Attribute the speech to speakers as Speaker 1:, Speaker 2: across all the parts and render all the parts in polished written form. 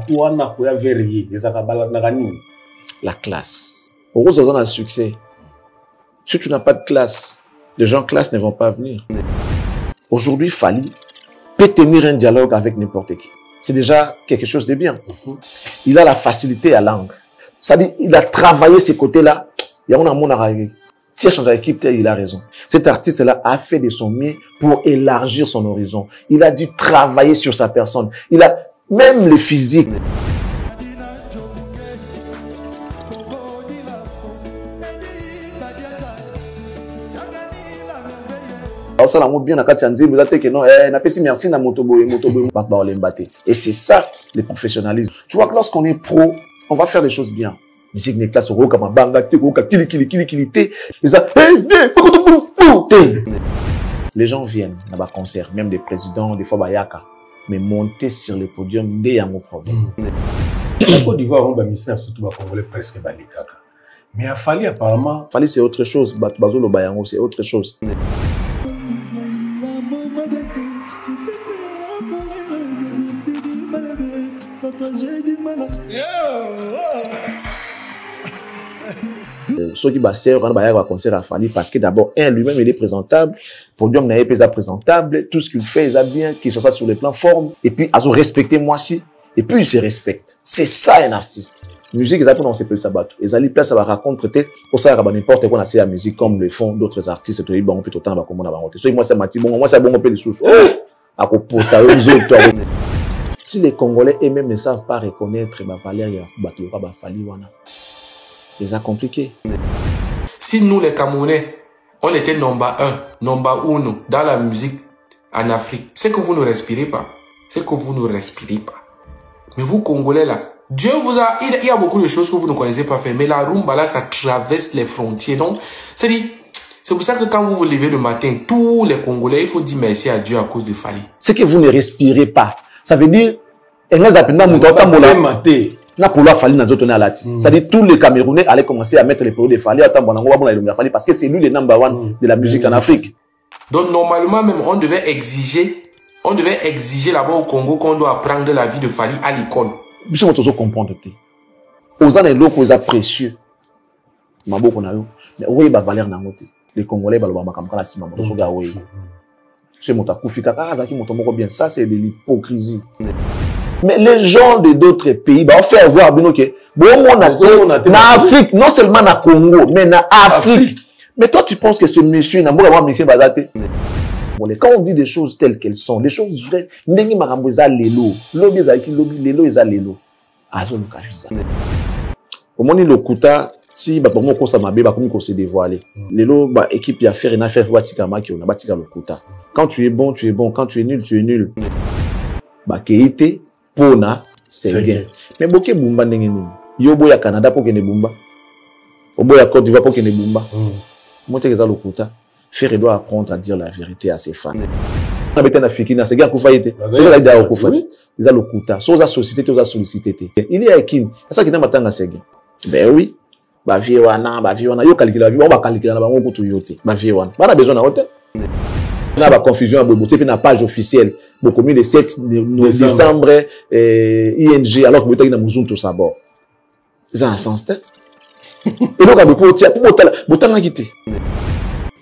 Speaker 1: bateau na koya verrier ezaka balandaka nini
Speaker 2: la classe. Heureusement dans le succès. Si tu n'as pas de classe, les gens classe ne vont pas venir. Aujourd'hui, Fally peut tenir un dialogue avec n'importe qui. C'est déjà quelque chose de bien. Il a la facilité à langue. C'est-à-dire, il a travaillé ces côtés-là. Il y a un monde à si elle change d'équipe, il a raison. Cet artiste-là a fait de son mieux pour élargir son horizon. Il a dû travailler sur sa personne. Il a même le physique. Et c'est ça le professionnalisme. Tu vois que lorsqu'on est pro, on va faire des choses bien. Musique n'est classe au comme banga les gens viennent à un concert, même des présidents, des fois bayaka, mais monter sur le podium dès un problème.
Speaker 1: La Côte d'Ivoire, on va misser surtout congolais presque balikaka. Mais à Fally apparemment,
Speaker 2: Fally c'est autre chose, Bazolo Bayango c'est autre chose. Ceux qui bassèrent quand il va concert à Fally parce que d'abord lui-même il est présentable, podium n'est pas présentable, tout ce qu'il fait il a bien, qu'il soit ça sur les plans forme et puis à se respecter moi aussi et puis il se respecte. C'est ça un artiste. Musique ils apprennent on s'appelle sabato. Les ali place ça va raconter peut-être pour ça n'importe quoi c'est la musique comme le font d'autres artistes tout bon plutôt temps va comme on a raconté. So moi c'est Mati bon moi c'est bon peu les sous. À kopota aux autres. Si les Congolais eux-mêmes ne savent pas reconnaître ma valeur ya bato pas Fally wana. C'est compliqué.
Speaker 3: Si nous les Camerounais, on était number 1 dans la musique en Afrique, c'est que vous ne respirez pas. C'est que vous ne respirez pas. Mais vous Congolais là, Dieu vous a, il y a beaucoup de choses que vous ne connaissez pas faire. Mais la rumba là, ça traverse les frontières. Donc, c'est pour ça que quand vous vous levez le matin, tous les Congolais, il faut dire merci à Dieu à cause de Fally.
Speaker 2: C'est que vous ne respirez pas. Ça veut dire, c'est-à-dire tous les Camerounais allaient commencer à mettre les produits de Fally parce que c'est lui le number one de la musique en Afrique.
Speaker 3: Donc normalement même on devait exiger là-bas au Congo qu'on doit apprendre la vie de Fally à l'école.
Speaker 2: Je ne peux comprendre. Aux gens locaux ils précieux. Mais oui bah valeur nangote. Les Congolais bah le bakamkala sima moto soga oui. C'est mon takufika zaki moto moko bien ça c'est de l'hypocrisie. Mais les gens de d'autres pays, bah, on fait avoir bien ok. Bon, on a Afrique, non seulement na Congo, mais na Afrique. Mais toi, tu penses que ce monsieur n'a pas vraiment monsieur Bazate. Quand on dit des choses telles qu'elles sont, des choses vraies, n'engi maramboza lelo, lobby zaki lobby lelo eza lelo. Azo le kafiza. Au moment le kuta, si bah pour moi qu'on s'amabe, bah comme qu'on se dévoiler. Lelo bah équipe ya faire na faire batika maki on a batika le kuta. Quand tu es bon, tu es bon. Quand tu es nul, tu es nul. Bah keite Pona, c'est bien. Mais boké bumba n'engeni. Yobo ya Canada pour qu'il ne bumba. Obo ya Côte d'Ivoire pour qu'il ne bumba. Moi t'es ça le kuta. Faire doit apprendre à dire la vérité à ses fans. On a besoin d'africains. C'est gars qui fait été. C'est là d'ailleurs qu'on fait. Ils ont le kuta. Soit aux sociétés, aux sollicité. Il y a qui. C'est ça qui n'a pas tant à se gagner. Ben oui. Ba viewana. Yo calculer la vie. On va calculer la banque pour tout yote. Ba viewana. On a besoin d'un hôtel. On a la confusion à Bobo. C'est une page officielle. Beaucoup mieux le 7 décembre, ING, alors que vous avez un tout ça bord. C'est un sens. Et donc, vous avez quitté.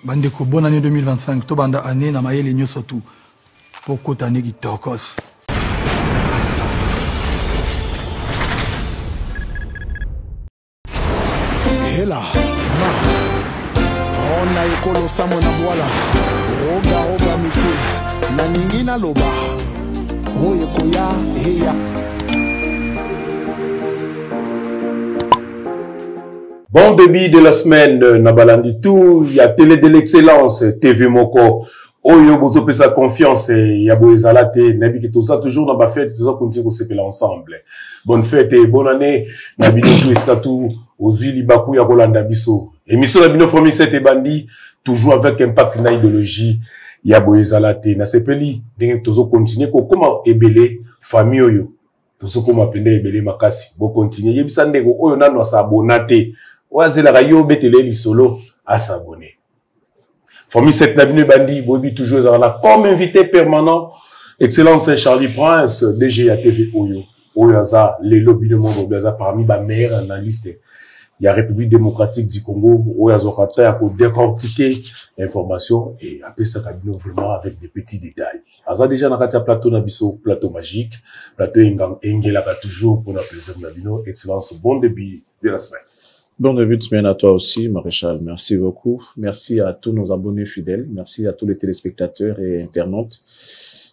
Speaker 4: Bandeko, bonne année 2025. To banda année na maye les surtout. Pour kotane qui tokos.
Speaker 5: Hela. On a écolo samona voilà. Roga monsieur. Naningina loba. Oye koya heya.
Speaker 1: Bon baby de la semaine, Nabalandi tout, il y a Télé de l'excellence, TV Moko, Oyo Bozo peut sa confiance, il y a Boezalate, Nabi qui tout ça toujours dans ma fête, tout ça continue qu'on s'appelle ensemble. Bonne fête et bonne année, Nabi tout Eskatou, Ozuli Bakou ya Rolanda Bisso. Émission Nabino Fomi 7 et Bandi, toujours avec impact na idéologie, il y a Boezalate, na sepeli, dengue tout ça continue, comment ébélé, famille Oyo, tout ça comment appeler ébélé makasi, bon continue, yebisande ko Oyo nano sa abonate. Oazela rayo betele li solo à s'abonner. Famille 7 Nabino Bandi, Bobby toujours là comme invité permanent. Excellence Charlie Prince, DG à TV Oyo. Oyaza, les lobbies de monde, Oyaza parmi les meilleurs analystes. Il y a République démocratique du Congo, Oyaza Rata, pour décortiquer l'information et après ça, vraiment avec des petits détails. Aza déjà, dans le plateau, plateau magique, plateau Engela, toujours pour notre plaisir, Nabino. Excellence, bon début de la semaine.
Speaker 2: Bon début de semaine à toi aussi, Maréchal. Merci beaucoup. Merci à tous nos abonnés fidèles. Merci à tous les téléspectateurs et internautes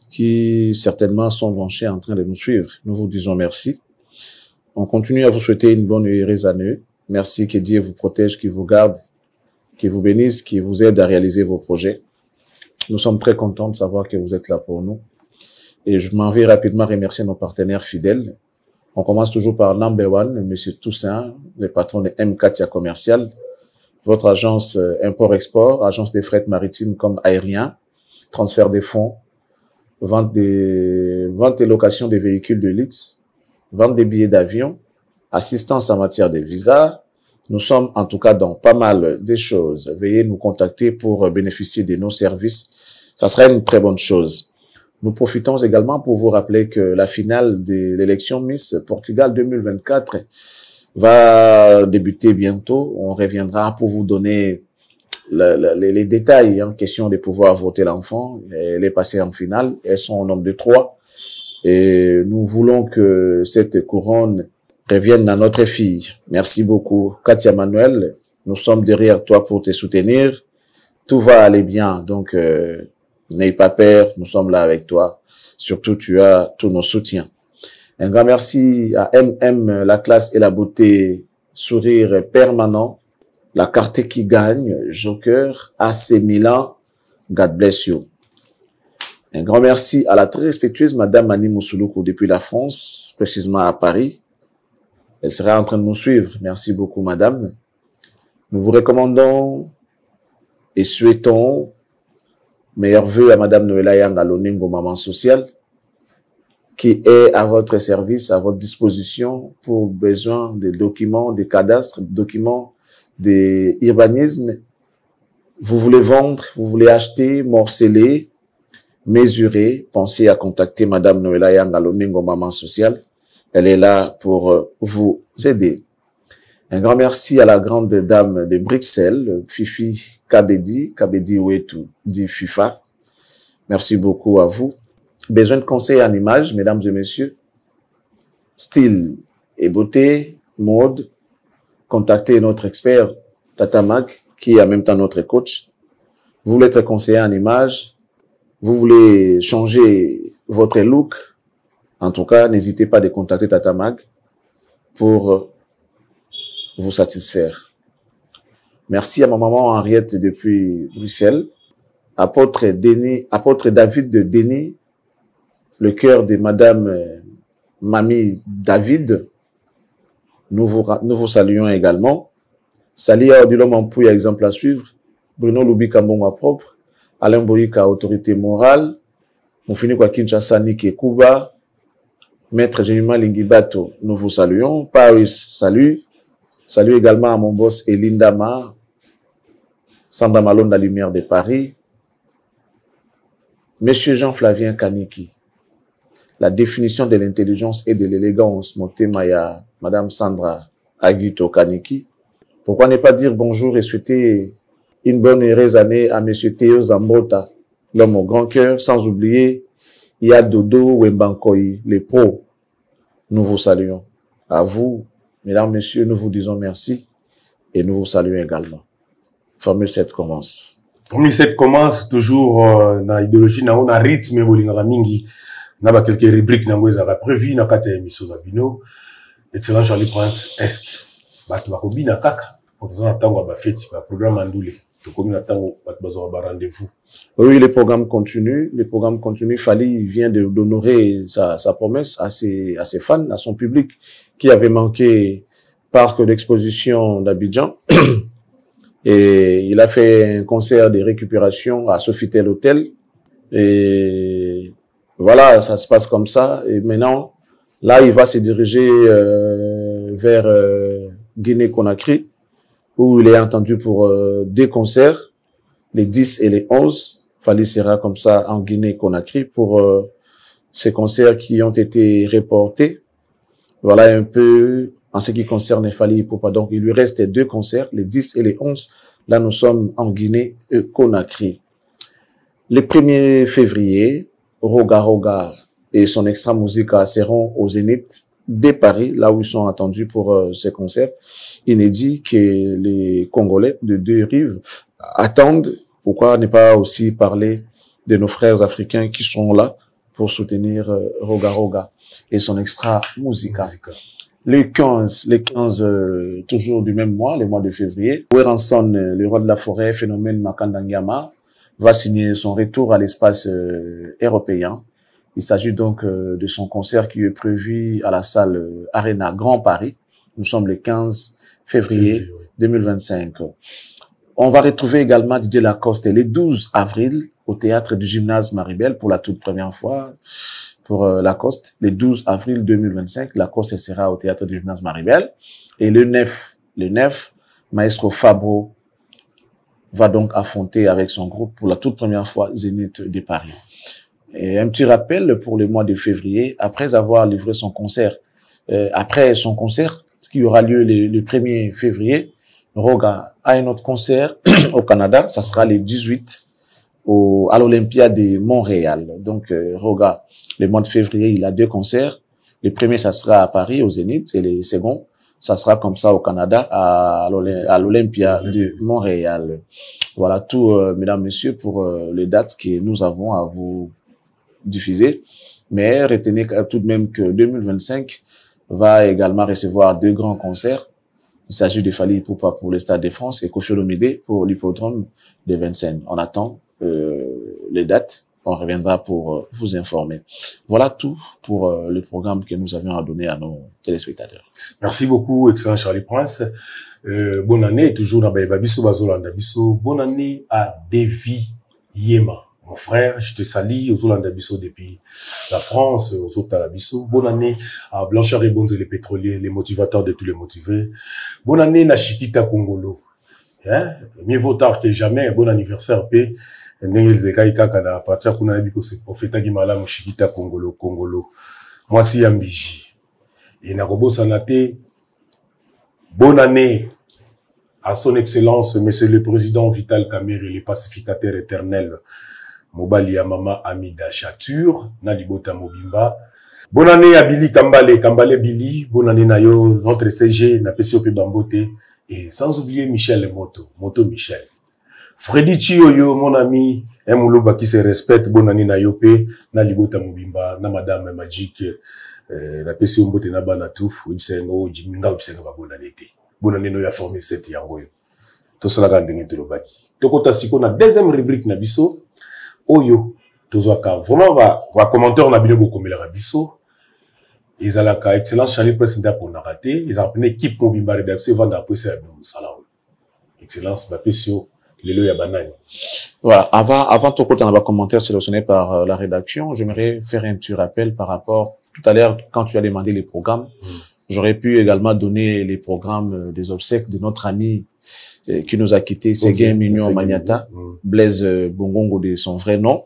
Speaker 2: qui certainement sont branchés en train de nous suivre. Nous vous disons merci. On continue à vous souhaiter une bonne et heureuse année. Merci, que Dieu vous protège, qu'il vous garde, qu'il vous bénisse, qu'il vous aide à réaliser vos projets. Nous sommes très contents de savoir que vous êtes là pour nous. Et je m'en vais rapidement remercier nos partenaires fidèles. On commence toujours par number one, Monsieur Toussaint, le patron de M4 Commercial, votre agence import-export, agence des fret maritimes comme aérien, transfert des fonds, vente et location des véhicules de luxe, vente des billets d'avion, assistance en matière de visa. Nous sommes en tout cas dans pas mal de choses. Veuillez nous contacter pour bénéficier de nos services. Ça serait une très bonne chose. Nous profitons également pour vous rappeler que la finale de l'élection Miss Portugal 2024 va débuter bientôt. On reviendra pour vous donner les détails en question de pouvoir voter l'enfant. Elle est passée en finale. Elles sont au nombre de 3. Et nous voulons que cette couronne revienne à notre fille. Merci beaucoup. Katia Manuel, nous sommes derrière toi pour te soutenir. Tout va aller bien. Donc, n'aie pas peur, nous sommes là avec toi. Surtout, tu as tous nos soutiens. Un grand merci à MM, la classe et la beauté, sourire permanent, la carte qui gagne, Joker, AC Milan, God bless you. Un grand merci à la très respectueuse Madame Mani Moussouloukou depuis la France, précisément à Paris. Elle sera en train de nous suivre. Merci beaucoup, Madame. Nous vous recommandons et souhaitons meilleurs vœux à Madame Noëlla Yang Aloningo, maman sociale, qui est à votre service, à votre disposition pour besoin des documents, des cadastres, documents d'urbanisme. Vous voulez vendre, vous voulez acheter, morceler, mesurer, pensez à contacter Madame Noëlla Yang Aloningo, maman sociale. Elle est là pour vous aider. Un grand merci à la grande dame de Bruxelles, Fifi Kabedi Ouetou, dit FIFA. Merci beaucoup à vous. Besoin de conseils en images, mesdames et messieurs. Style et beauté, mode. Contactez notre expert, Tata Mag, qui est en même temps notre coach. Vous voulez être conseiller en images. Vous voulez changer votre look. En tout cas, n'hésitez pas à contacter Tata Mag pour vous satisfaire. Merci à ma maman Henriette depuis Bruxelles. Apôtre David de Denis, le cœur de Madame Mamie David. Nous vous saluons également. Salia Odilom Ampouya, exemple à suivre. Bruno Loubi Kambonga propre. Alain Boyika, autorité morale. Moufini Kwa Kinshasa, Niki Kuba. Maître Jemima Lingibato, nous vous saluons. Paris, salut. Salut également à mon boss Elinda Ma, Sandra Malone de la Lumière de Paris. Monsieur Jean-Flavien Kaniki, la définition de l'intelligence et de l'élégance, Motemaya, Madame Sandra Aguito Kaniki. Pourquoi ne pas dire bonjour et souhaiter une bonne et heureuse année à Monsieur Théo Zambota, l'homme au grand cœur, sans oublier il y a Dodo Wembankoy, les pros. Nous vous saluons. À vous, mesdames, messieurs, nous vous disons merci et nous vous saluons également. Formule 7 commence.
Speaker 1: Formule 7 commence toujours na idéologie, na on a rythme, bolingaka mingi, na ba quelques rubriques na ngoza ba prévu na kata émission na bino. Excellent Charlie Prince, est-ce que ba tuba kobina kaka pour ça tango ba fête ba programme andule.
Speaker 2: Oui, le programme continue. Le programme continue. Fali vient d'honorer sa promesse à ses fans, à son public qui avait manqué parc d'exposition d'Abidjan. Et il a fait un concert de récupération à Sofitel Hotel. Et voilà, ça se passe comme ça. Et maintenant, là, il va se diriger vers Guinée-Conakry, où il est entendu pour 2 concerts, les 10 et les 11. Fali sera comme ça en Guinée-Conakry pour ces concerts qui ont été reportés Voilà un peu en ce qui concerne Fally Ipupa. Donc, il lui reste 2 concerts, les 10 et les 11. Là, nous sommes en Guinée-Conakry. Le 1er février, Roga Roga et son extra musica seront au Zénith de Paris, là où ils sont attendus pour ces concerts inédits que les Congolais de 2 rives attendent. Pourquoi ne pas aussi parler de nos frères africains qui sont là pour soutenir Roga Roga et son extra musica. Le 15, toujours du même mois, le mois de février, Weranson, le roi de la forêt, phénomène Makandangama, va signer son retour à l'espace européen. Il s'agit donc de son concert qui est prévu à la salle Arena Grand Paris. Nous sommes le 15 février 2025. On va retrouver également Didier Lacoste le 12 avril au théâtre du gymnase Maribel pour la toute première fois. Pour Lacoste, le 12 avril 2025, Lacoste sera au théâtre du gymnase Maribel. Et le 9, Maestro Fabro va donc affronter avec son groupe pour la toute première fois Zénith de Paris. Et un petit rappel pour le mois de février, après avoir livré son concert, ce qui aura lieu le 1er février, Roga a un autre concert au Canada, ça sera le 18 à l'Olympia de Montréal. Donc, Roga, le mois de février, il a 2 concerts. Le premier, ça sera à Paris, au Zénith, et le second, ça sera comme ça au Canada, à l'Olympia de Montréal. Voilà tout, mesdames, messieurs, pour les dates que nous avons à vous diffuser. Mais retenez tout de même que 2025 va également recevoir 2 grands concerts. Il s'agit de Fally Ipupa pour le Stade de France et Koffi Olomide pour l'hippodrome de Vincennes. On attend les dates. On reviendra pour vous informer. Voilà tout pour le programme que nous avions à donner à nos téléspectateurs.
Speaker 1: Merci beaucoup, excellent Charlie Prince. Bonne année, toujours dans Babiso Bazolanda Biso. Bonne année à Davy Yema. Mon frère, je te salue aux Olanda Biso depuis la France, aux Otala Biso. Bonne année à Blanchard et Bonze, les pétroliers, les motivateurs de tous les motivés. Bonne année à Chiquita Congolo. Hein? Mieux vaut tard que jamais. Bon anniversaire, P. À partir qu'on a dit que c'est au fait à Chiquita Congolo. Moi, si Yambiji. Et Narobo Sanate. Bonne année à son excellence, monsieur le président Vital Kamerhe, le pacificateur éternel. Mobali Mama Amida Chatur, Nalibota Mobimba. Bonne année à Billy Kambale Billy. Bonne année à yo, notre CG, na PCOP Bambote. Et sans oublier Michel Moto Michel. Freddy Chioyo, mon ami, un moulouba qui se respecte. Bonne année na yope, Nalibota Mobimba, na Madame Magic, la PCO Mbote na Banatou, Ibsengo, Jiminga, Ibsengo, bonne année. Bonne année, nous y a formé 7 yangoyo. Tout cela quand on est baki. Tokota siko na deuxième rubrique na biso. Oyo, tozoaka. Vraiment, va commenter, on a bien beaucoup comme la biso. Ils ont la excellence Charlie Président pour n'a raté. Ils ont une équipe pour Bimba rédaction vendre après ça nous salao. Excellence Bapesio, Lelo Yabanani.
Speaker 2: Voilà, avant tout on va commentaire sélectionné par la rédaction, j'aimerais faire un petit rappel par rapport tout à l'heure quand tu as demandé les programmes. J'aurais pu également donner les programmes des obsèques de notre ami qui nous a quitté, Séguin Mignon Magnata, Blaise Bongongo de son vrai nom.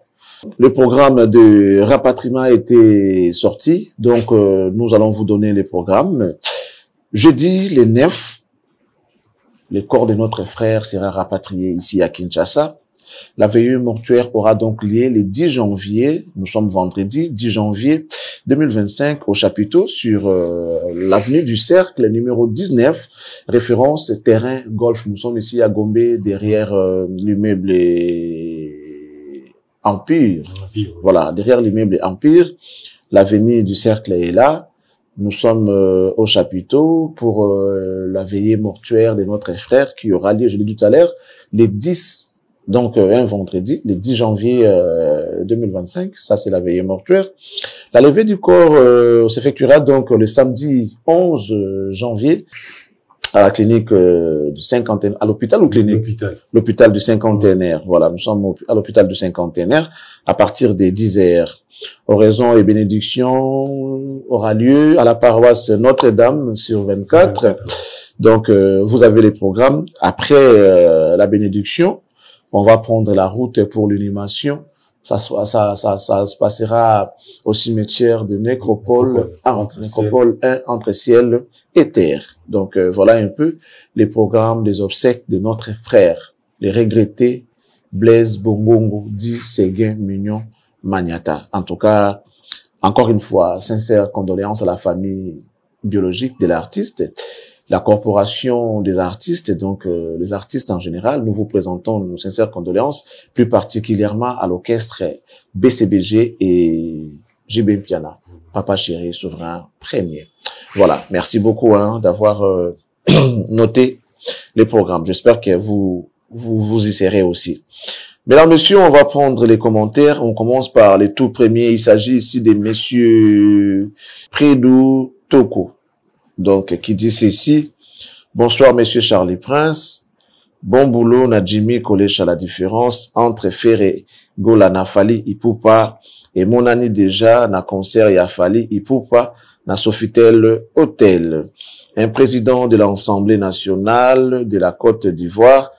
Speaker 2: Le programme de rapatriement a été sorti, donc nous allons vous donner les programmes. Jeudi, le 9, le corps de notre frère sera rapatrié ici à Kinshasa. La veillée mortuaire aura donc lieu le 10 janvier, nous sommes vendredi, 10 janvier 2025 au chapiteau sur l'avenue du Cercle, numéro 19, référence terrain golf. Nous sommes ici à Gombe, derrière l'immeuble Empire. Voilà, derrière l'immeuble Empire, l'avenue du Cercle est là. Nous sommes au chapiteau pour la veillée mortuaire de notre frère qui aura lieu, je l'ai dit tout à l'heure, les 10, donc un vendredi, le 10 janvier 2025, ça c'est la veillée mortuaire. La levée du corps s'effectuera donc le samedi 11 janvier à la clinique du cinquantenaire, à l'hôpital ou clinique? L'hôpital du cinquantenaire. Voilà, nous sommes à l'hôpital du cinquantenaire à partir des 10 heures. Oraison et bénédiction aura lieu à la paroisse Notre-Dame sur 24. Donc, vous avez les programmes. Après la bénédiction, on va prendre la route pour l'inhumation Ça se passera au cimetière de Nécropole 1, entre ciel et terre. Donc voilà un peu les programmes des obsèques de notre frère, les regrettés Blaise Bongongo, dit Séguin Mignon Maniata. En tout cas, encore une fois, sincères condoléances à la famille biologique de l'artiste, la corporation des artistes, donc les artistes en général. Nous vous présentons nos sincères condoléances, plus particulièrement à l'orchestre BCBG et JB Piana, Papa Chéri, Souverain Premier. Voilà, merci beaucoup d'avoir noté les programmes. J'espère que vous y serez aussi. Mesdames, messieurs, on va prendre les commentaires. On commence par les tout premiers. Il s'agit ici de messieurs Prédou Toko. Donc, qui dit ceci. Bonsoir, monsieur Charlie Prince. Bon boulot, na Jimmy Collège à la différence entre Ferré, Gola, na Fali, Ipupa, et mon année déjà, na concert, ya Fali, Ipupa, na Sofitel Hôtel. Un président de l'Assemblée nationale de la Côte d'Ivoire,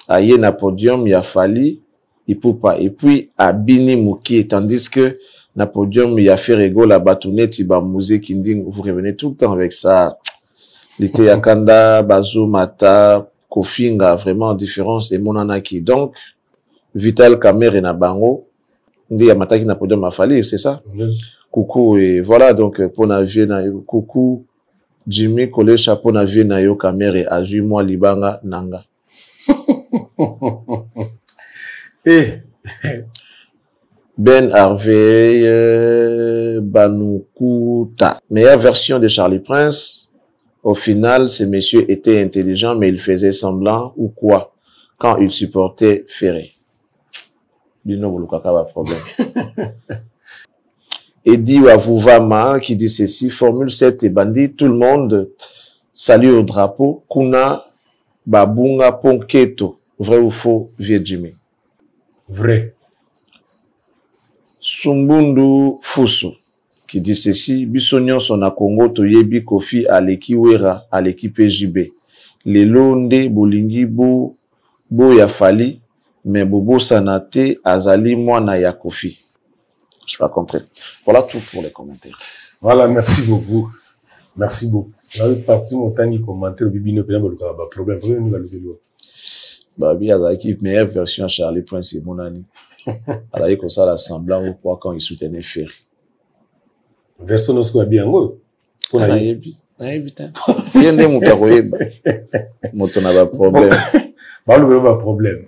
Speaker 2: aye na podium, ya Fali, Ipupa, et puis à Bini Mouki, tandis que na podium, ya Ferré, Gola, Batounet, Tiba, Mouzé, Kinding, vous revenez tout le temps avec ça. L'été Yakanda, Bazou, Mata, Kofinga, vraiment différence, et Monanaki. Donc, Vital Kamer et Nabango, Ndi Yamata qui n'a pas de ma Fali, c'est ça? Yes. Coucou, et voilà, donc, Pona Viena, coucou, Jimmy Kole Chapeau na Viena, yo Kamer et Azu, moi, Libanga, Nanga.
Speaker 1: Eh.
Speaker 2: Ben Harvey, Banoukuta. Meilleure version de Charlie Prince. Au final, ce monsieur était intelligent, mais il faisait semblant ou quoi quand il supportait Ferré. Bino Bolukaka va problème. Eddie Wavuvama qui dit ceci, Formule 7 et bandit, tout le monde salue au drapeau, Kuna Babunga Ponketo. Vrai ou faux, vieux Jimmy?
Speaker 1: Vrai.
Speaker 2: Sumbundu Fusu qui dit ceci, Bissonyon son a Congo toyebi Kofi Aleki Wera Aleki PJB. Lelo nde bolingi bo ya Fali, mais bobo sanate azali mwana ya Kofi. Je n'ai pas compris. Voilà tout pour les commentaires.
Speaker 1: Voilà, merci beaucoup. Merci beaucoup. Là, parti mon temps qui commentaire, bibi ne peut pas problème. Problème, nous va le faire.
Speaker 2: Babi a qui meilleure version Charlie Prince et mon ami. Alors, comme ça, l'assemblant ou quoi quand il soutenait Ferry.
Speaker 1: Version nous quoi bien go.
Speaker 2: Pour la yebi. Putain. Bien de mon taroyeba. Moto n'a pas problème.
Speaker 1: Pas problème.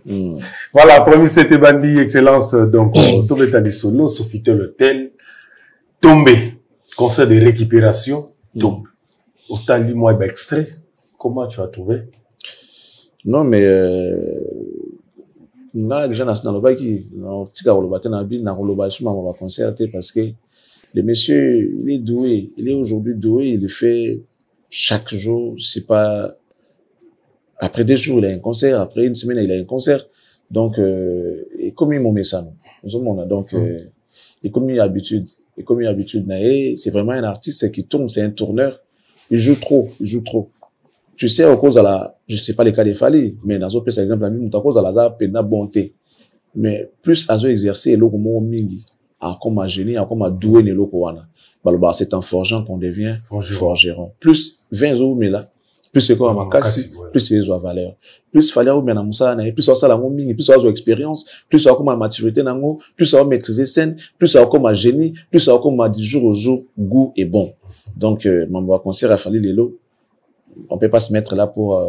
Speaker 1: Voilà, premier c'était Bandi Excellence. Donc, tout est à solo, Sofitel Hôtel. Tombé. Concert de récupération. Tombe. Autant lis-moi extrait. Comment tu as trouvé?
Speaker 2: Non, mais là, déjà, dans le bac, on va concerter parce que le monsieur, il est doué. Il est aujourd'hui doué. Il le fait chaque jour. C'est pas, après 2 jours, il a un concert. Après 1 semaine, il a un concert. Donc, et comme il m'a mis ça, donc, et comme il a habitude, c'est vraiment un artiste qui tourne, c'est un tourneur. Il joue trop. Tu sais, à cause de la, je sais pas les cas des Fali, mais dans un par exemple, à cause de la pena bonté. Mais plus à exercer l'eau comme mingi, à comme à génie, à comme à douer les locaux wana. Bah, c'est en forgeant qu'on devient forgeron. Plus 20 ans, mais là, plus c'est comme à cassi, plus c'est les valeur. Plus fallait ou bien à moussa, plus ça la mingi, plus ça expérience, plus ça comme à maturité nango, plus ça maîtriser scène, plus ça comme à génie, plus ça comme à du jour au jour, goût et bon. Donc, mon concert a fallu les lots. On peut pas se mettre là pour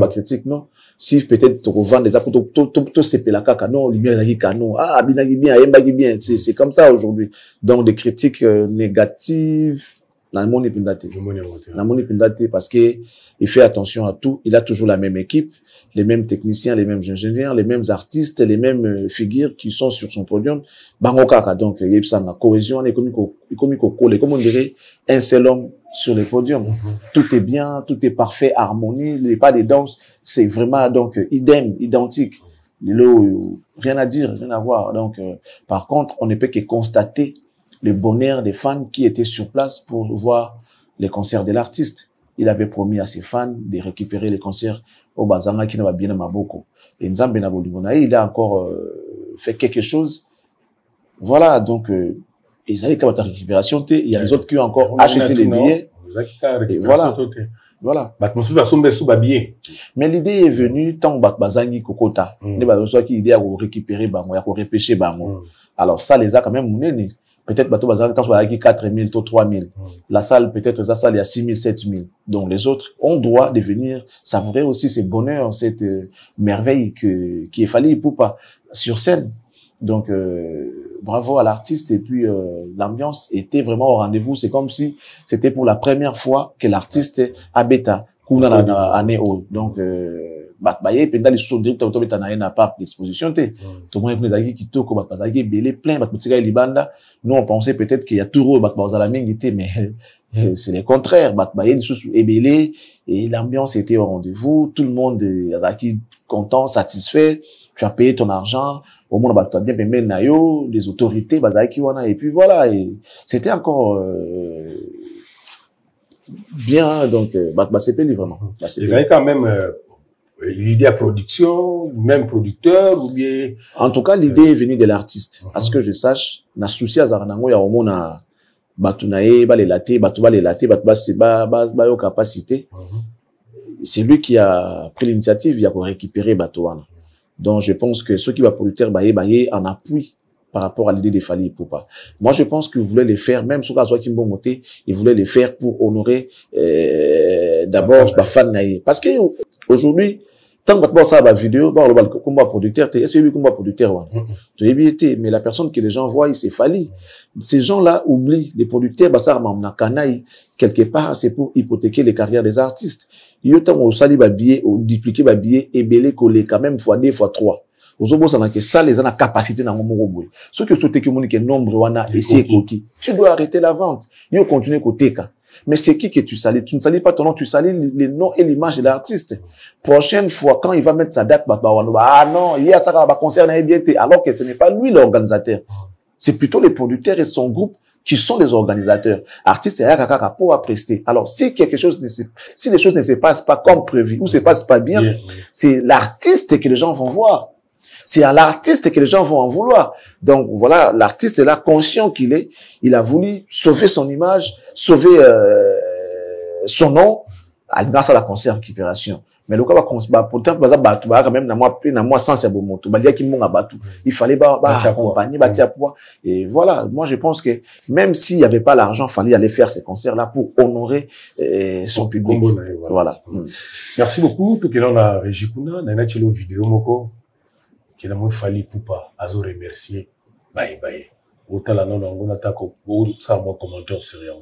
Speaker 2: critique, non. Si peut-être tu revends des apôtres, tout c'est la caca, non, lumière qui canon, ah, binagi bien, yembagi bien, c'est comme ça aujourd'hui. Donc des critiques négatives, dans le monde épindate, parce que il fait attention à tout, il a toujours la même équipe, les mêmes techniciens, les mêmes ingénieurs, les mêmes artistes, les mêmes figures qui sont sur son podium. Bango kaka, donc, il y a une cohésion, comme on dirait, un seul homme sur le podium. Tout est bien, tout est parfait, harmonie, les pas des danses, c'est vraiment, donc, identique. Rien à dire, rien à voir. Donc, par contre, on ne peut que constater le bonheur des fans qui étaient sur place pour voir les concerts de l'artiste. Il avait promis à ses fans de récupérer les concerts au Bazanga qui n'a pas bien à Maboko. Et Nzambe na Bolingona, il a encore fait quelque chose. Voilà, donc, ils avaient quand même ta récupération, il y a les autres qui ont encore acheté les billets. Et voilà. Voilà. Mais l'idée est venue tant que Bazangi Kokota. Qui idée à récupérer bango, à repêcher bango. Alors ça les a quand même mené. Peut-être bateau Bazangi tant que 4 000, 3 000. La salle peut-être ça salle il y a 6 000, 7 000. Donc les autres ont droit de venir savourer aussi ce bonheur, cette merveille qui est fallu pour pas sur scène. Donc bravo à l'artiste et puis l'ambiance était vraiment au rendez-vous. C'est comme si c'était pour la première fois que l'artiste a bêta année haut. Donc batbaye pendant les sons directeur to beta na part d'exposition té. Tout le monde est venu qui toko batbaye belé plein batmutika libanda. Nous on pensait peut-être qu'il y a tout batbazala mingité mais c'est le contraire. Batbaye sous belé et l'ambiance était au rendez-vous. Tout le monde est content, satisfait. Tu as payé ton argent. Au moins, tu as bien payé nayo, les autorités, et puis voilà, et c'était encore bien, donc, c'est payé vraiment.
Speaker 1: Ils avaient quand même l'idée à production, même producteur, ou bien...
Speaker 2: En tout cas, l'idée est venue de l'artiste. À ce que je sache, na souci à Zaranango, il y a au moins na batunae, ba les laté, capacité. C'est lui qui a pris l'initiative, il a récupéré Batouana. Donc, je pense que ceux qui va producteur baye en appui par rapport à l'idée de Fally Ipupa. Moi, je pense qu'ils voulaient les faire, même sur Kazoa Kimbo Moté, ils voulaient les faire pour honorer d'abord Bafan Naye. Parce que aujourd'hui, tant que ça va vidéo, le combat producteur, est-ce que lui combat producteur mais la personne que les gens voient, c'est Fally. Ces gens-là oublient les producteurs, ça quelque part, c'est pour hypothéquer les carrières des artistes. Il y a autant au sali billet, au dupliquer billet, et belé collé quand même fois 2 fois 3. Aux autres, ça n'a que ça, les gens ont capacité dans mon mot. Ceux qui souhaitent que mon nombre wana et c'est coquille. Tu dois arrêter la vente. Il faut continuer côté cas. Mais c'est qui que tu salis? Tu ne salis pas ton nom, tu salis le nom et l'image de l'artiste. Prochaine fois, quand il va mettre sa date, ah non, il y a ça va concerner bien, alors que ce n'est pas lui l'organisateur. C'est plutôt les producteurs et son groupe qui sont les organisateurs. Artistes, c'est un pour à prester. Alors, si quelque chose si les choses ne se passent pas comme prévu, ou se passent pas bien, c'est l'artiste que les gens vont voir. C'est à l'artiste que les gens vont en vouloir. Donc, voilà, l'artiste est là, conscient qu'il est. Il a voulu sauver son image, sauver son nom, grâce à la concert récupération. Mais le cas va pourtant quand même na moi sans c'est bon il fallait accompagner et voilà, moi je pense que même s'il y avait pas l'argent, fallait aller faire ces concerts là pour honorer son public. Voilà.
Speaker 1: Merci beaucoup tout que l'on a régi kuna na chelo vidéo moko qui na mo Fally Ipupa azo remercier bye bye otala non ngona tako pour ça moi commentaire sur rien.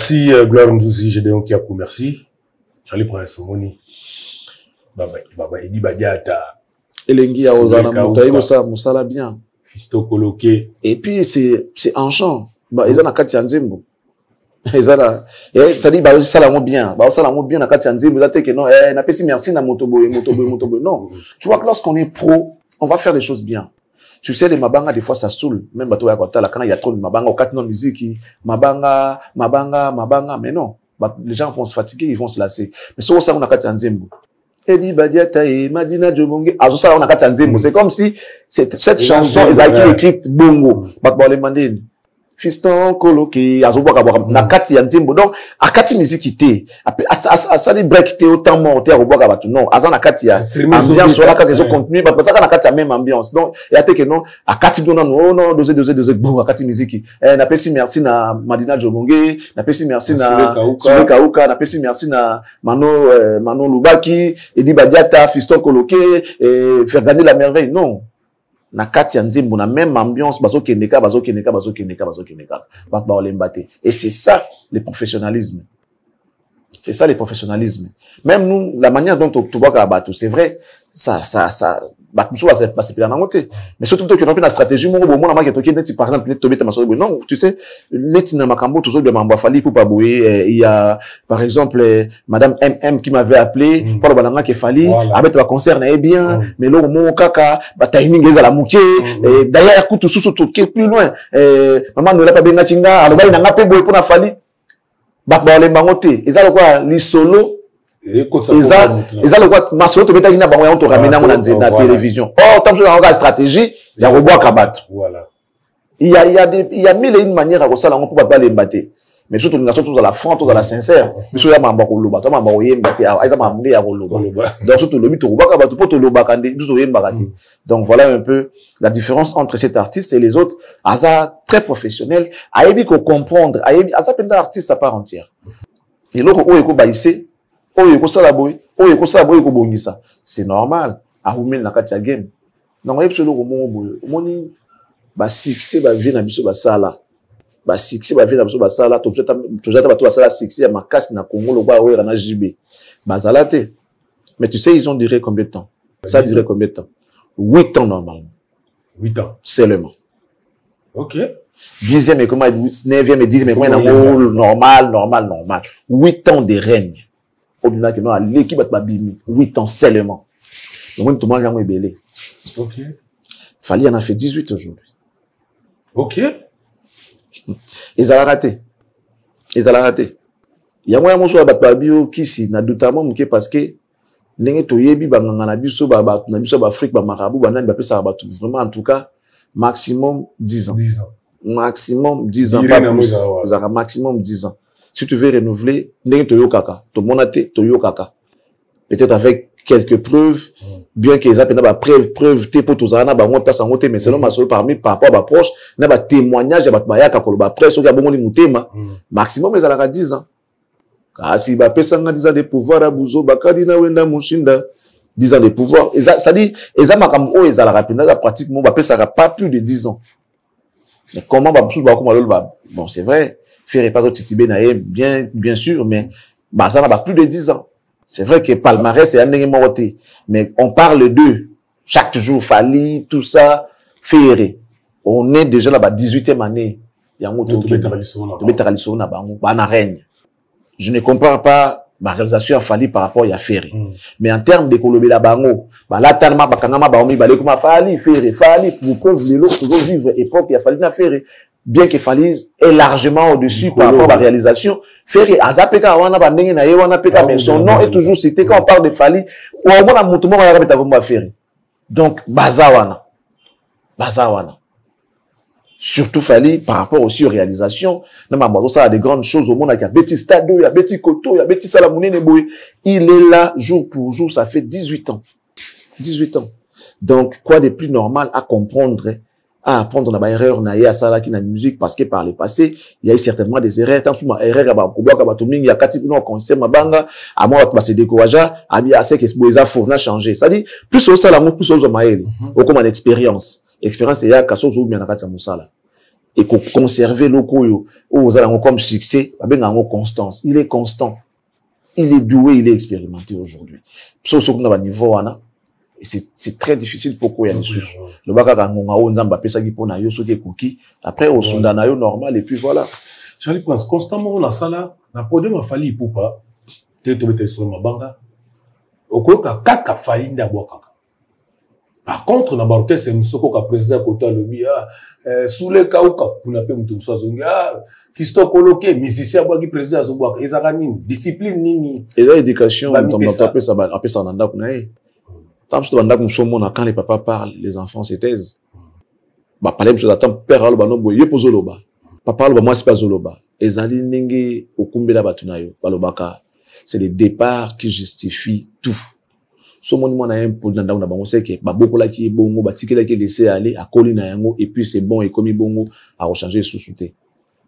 Speaker 1: Merci, Gloire Ndouzi, Gédéon Kiakou, merci. Charlie Prince, Moni. Baba, Edi Badiata.
Speaker 2: Elengi ya Ozana, Moutaïgo ça, Moussala bien.
Speaker 1: Fisto Koloké.
Speaker 2: Et puis, c'est enchant. Ils ont la Katia Nzembo. Ils ont la, ça dit, ça la bien. Ça la bien, la Katia Nzembo. Ça que non, n'a pas si merci, na motobo. Non. Tu vois que lorsqu'on est pro, on va faire des choses bien. Tu sais, les mabanga, des fois, ça saoule. Même bateau à côté, là, quand il y a trop de mabanga, au 4 non musique, mabanga, mais non. Les gens vont se fatiguer, ils vont se lasser. Mais ça, on a qu'à Nzembo. Edi Badiata et Madina Djobonge. Ah, ça, on a qu'à Nzembo. C'est comme si cette chanson, ils ont écrit bongo. Batba les mandines. Fiston, coloqué, azoboka, nakati ya Nzembo. Donc, akati musique ité. Ça les break ité autant monté à Roboka Batu. Non, azan akati ya ambiance, voilà, quand ils ont continué, parce que nakati ya même ambiance. Donc, il y a que non, akati non, non, dosé, bon, akati musique. Na pesi merci na Madina Djobonge, na pesi merci na Sule Kauka, na pesi merci na Mano Lubaki, Edi Badiata, Fiston coloqué, faire gagner la merveille. Non. Na kati ya Nzembo na même ambiance bazo keneka ba olembate. Et c'est ça le professionnalisme. C'est ça le professionnalisme. Même nous, la manière dont tu vois bateau, c'est vrai, ça bateau va passer par la montée. Mais surtout que dans la stratégie mon bon na qui par exemple net tobeta maso non, tu sais, netina makambo toujours de mamba fali pour pas bouer. Il y a par exemple madame MM qui m'avait appelé pour le balanga qui fali avec un concert na bien, mais là mon kaka ba timing les à la moitié et d'ailleurs coup tout sous tout plus loin. Maman ne l'a pas benga chinga, alors il n'a pas boy pour na fali. Ba les bangoté, ils ont quoi les solo et ça le quoi masolo to beta kina bango ya on to ramena na télévision. Oh tant que dans la stratégie, il y a Robo Kabat. Voilà. Il y a mille et une manières à ça là on peut pas les battre. Mais surtout nous sommes à la franc, tous à la sincère. Monsieur ya mamba ko loba, to mamba o yemba te, aiza mamle ya ko loba. Donc surtout le mito Robo Kabat pour to loba kande, nous yemba kate. Donc voilà un peu la différence entre cet artiste et les autres. Aza très professionnel, ayebi ko comprendre, ayebi aza penda artiste à part entière. Et loko o eko baissé c'est normal. Ahumel na kati ya game. Donc yeb solo ko boyo. Moni ba succès ba vie na biso ba sala. Ba succès ba vie na biso ba sala to jeta ba to sala succès ya makasi na Congo lo ba wera na JB. Ba zalate. Mais tu sais ils ont duré combien de temps? Ça dirait combien de temps? 8 ans normalement.
Speaker 1: 8 ans
Speaker 2: seulement.
Speaker 1: OK.
Speaker 2: 10e et comment 9e et 10e et comment normal. 8 ans de règne. L'équipe a 8 ans seulement. Donc, tout le monde est belé.
Speaker 1: OK.
Speaker 2: Fali en a fait 18 aujourd'hui.
Speaker 1: OK.
Speaker 2: Ils ont raté. Il y a un monsieur qui si na notamment parce que ndenge to yebi ba ngana biso ba Afrique ba marabout ba nani ba pesa ba tout vraiment en tout cas maximum 10 ans. 10 ans. Maximum 10 ans pas plus. Maximum 10 ans. Si tu veux renouveler, peut-être avec quelques preuves, bien qu'ils aient pas preuve, t'es pour tous en avoir, pas sans mais selon ma seule parmi par rapport à ma proche, n'a pas témoignage, n'a pas presse, il y a bon maximum, ils ont 10 ans. Ah, si, bah, pesanga 10 ans de pouvoir à Bouzo, Bakadina, Wenda, Mushinda, 10 ans de pouvoir. Ça dit, ils ont pratiquement, bah, ça pas plus de 10 ans. Mais comment, bon, c'est vrai. Faire pas Titibé bien sûr, mais bah ça n'a pas plus de 10 ans. C'est vrai que palmarès c'est un élément, mais on parle d'eux chaque jour, Fali, tout ça, Ferré. On est déjà là-bas 18e année. Il y a un autre je ne compare pas ma réalisation à Fali par rapport à Ferré. Mais en termes de Colombie la bango, bah là tellement bakangama ba omi ba comme Fali, Ferré, pour preuve les autres toujours vivre époque il y a Fali na Ferré. Bien que Fali est largement au-dessus par rapport à la réalisation, Ferré, Azapeka, wana bandenge na ye wana peka, mais son nom est toujours cité quand on parle de Fali, ou au moins, mon tour, on va Ferré. Donc, Bazawana. Surtout Fali, par rapport aussi aux réalisations, ça a des grandes choses au monde, il y a Betty Stado, il y a Betty Koto, il y a Betty Salamoune Boy. Il est là, jour pour jour, ça fait 18 ans. 18 ans. Donc, quoi de plus normal à comprendre, à apprendre dans la erreur na ya sala qui na musique parce que par le passé il y a eu certainement des erreurs tant sous ma erreur ba kubwa ba tumingi ya kati no concert mabanga à moi ba se décourager à bien assez que boza fourna changer ça dit plus au sala plus au maeli au comme en expérience c'est ya kaso zo bien na kati ya musala et ko conserver lokoyo au zala comme succès ba benga ngo constance il est constant il est doué il est expérimenté aujourd'hui so na ba niveau wana. Et c'est très difficile pour quoi il y a des soucis. Le baka ngonga o nzamba pesa ki pona yo soki kuki après au sundana yo normal et puis voilà.
Speaker 1: Charlie pense constamment on a ça là na podium Fali Ipupa te to bete sur mabanga okoka kaka Fali nda bwaka Par contre, na orchestre Msoko ka président Kota Lobi sous les kauka kuna pe mutu mswazonga Fisto Koloke musicien boaki président azobwaka ezaka nini discipline nini
Speaker 2: et l'éducation dans taper ça après ça nanda kuna tant que banda kumsomona quand les papas parlent les enfants se taisent ba parler chose attend père aloba no boye pozoloba papa aloba moi c'est pas zoloba ezali ndenge okumbela batunayo balobaka c'est le départ qui justifie tout. So mon na un pour dans na bango c'est que ba bokola ki bongo ba tikela ki laisser aller à colina yango et puis c'est bon et comme bongo à rechanger sous souté.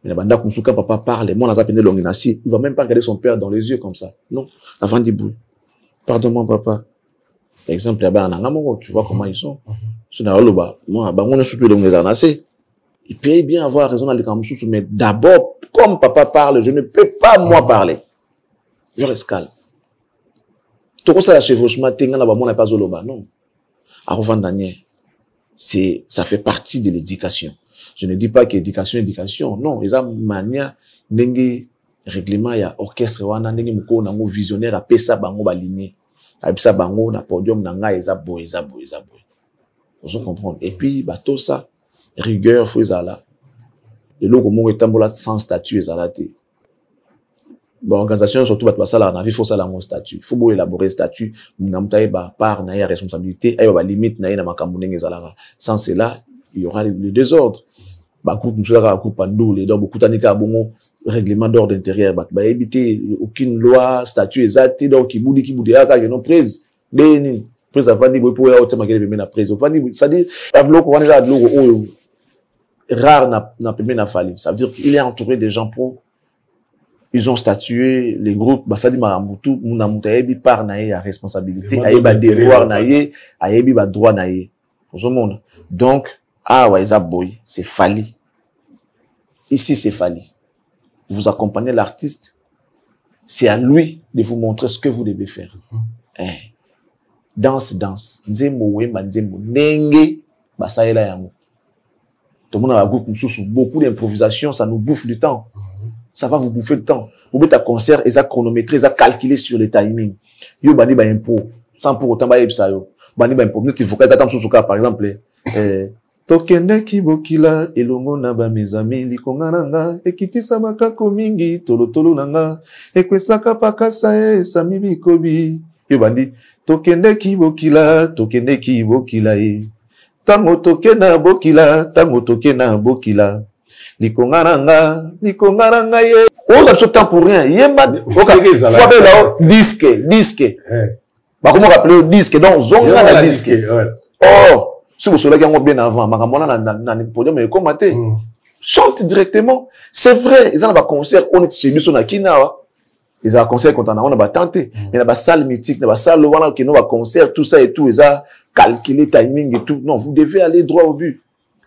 Speaker 2: Mais banda kumsuka papa parle mon a peine longue nasi, il va même pas regarder son père dans les yeux comme ça. Non, avant de bruit. Pardon papa. Exemple là-bas en Angamo, tu vois comment ils sont. So na loba, moi bango na surtout longue nasi. Il peut bien avoir raison dans les camps mais d'abord comme papa parle, je ne peux pas moi parler. Je reste calme. Tout ça, la chevauchement, pas zoloba, non. Ça fait partie de l'éducation. Je ne dis pas qu'éducation, éducation, non. Ils ont manière, n'engue règlement, il y a orchestre, wana, n'engue mouko, n'engue visionnaire, à pesa bango, baligné. À pesa bango, na podium, n'anga, eza boy. Vous comprenez? Et puis, bah, tout ça, rigueur, faut là. Et là, comme on est tambola sans statut, ezalate. Bon, organisation, surtout, il faut ça mon statut. Il faut élaborer statut. Par na responsabilité, il y a limite na sans cela, il y aura le désordre. Groupe pandou, les donc beaucoup tanika bon règlement d'ordre intérieur, éviter aucune loi, statut exact, donc qui boudi aka you know prise. Deni prise avant ni pour ya otema kele na prise. Ça dit tableau ko wana logo rare na permis na fali. Ça veut dire qu'il est entouré des gens pour ils ont statué les groupes basadi marambutu muna mutayebi par naé à responsabilité ayeba devoir naé ayebi ba droit naé au monde donc ouais boy c'est Fally ici c'est Fally vous accompagnez l'artiste c'est à lui de vous montrer ce que vous devez faire danse nzembo wemba nzembo ndenge basaela yango tout le monde a beaucoup d'improvisation ça nous bouffe du temps. Ça va vous bouffer le temps. Vous mettez un concert, et ça chronométré, et ça calculé sur les timings. Yo bani ba impôt, sans pour autant ba yebsa yo. Bani ba impôt. Nous faut attendre sur par exemple. Tokende kibokila elongo na ba mes amis likonga nanga ekitisa makako mingi tolotolo nanga ekwesaka pakasa sami bikobi. Yo bani tokende kibokila tango tokena bokila Nikongaranga ye. On a ce temps pour rien. Yemba. Disque. Bah, comment rappeler disque? Donc, zonga na disque. Oh, si vous soyez bien avant, makamona na podium mais commenter. Chante directement. C'est vrai, ils ont un concert, on est chez nous, on a Kina. Ils ont un concert quand on a tenté. Il y a une salle mythique, il y a une salle où on a un concert, tout ça et tout, ils ont calculé timing et tout. Non, vous devez aller droit au but.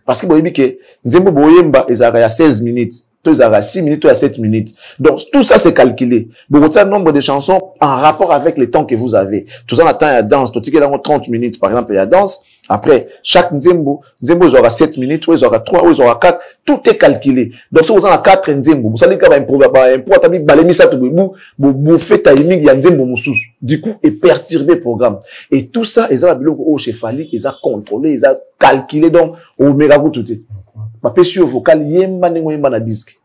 Speaker 2: Parce que vous voyez que Nzembo Boyemba, ils ont 16 minutes, tous ils ont 6 minutes, tous 7 minutes. Donc, tout ça, c'est calculé. Vous avez un nombre de chansons en rapport avec le temps que vous avez. Tout ça, on attend, il y a danse. Tout ce qui est 30 minutes, par exemple, il y a danse. Après, chaque Nzembo, ils aura 7 minutes, ou ils aura 3, ou ils aura 4. Tout est calculé. Donc, si vous avez 4 Nzembo, vous savez qu'il y a un vous faites timing, il y a Nzembo Moussous. Du coup, et perturber le programme. Et tout ça, ils ont chez Fally, ils ont contrôlé, ils ont calculé, donc, au méga tout est. Ma sur vocal, yemba na disque.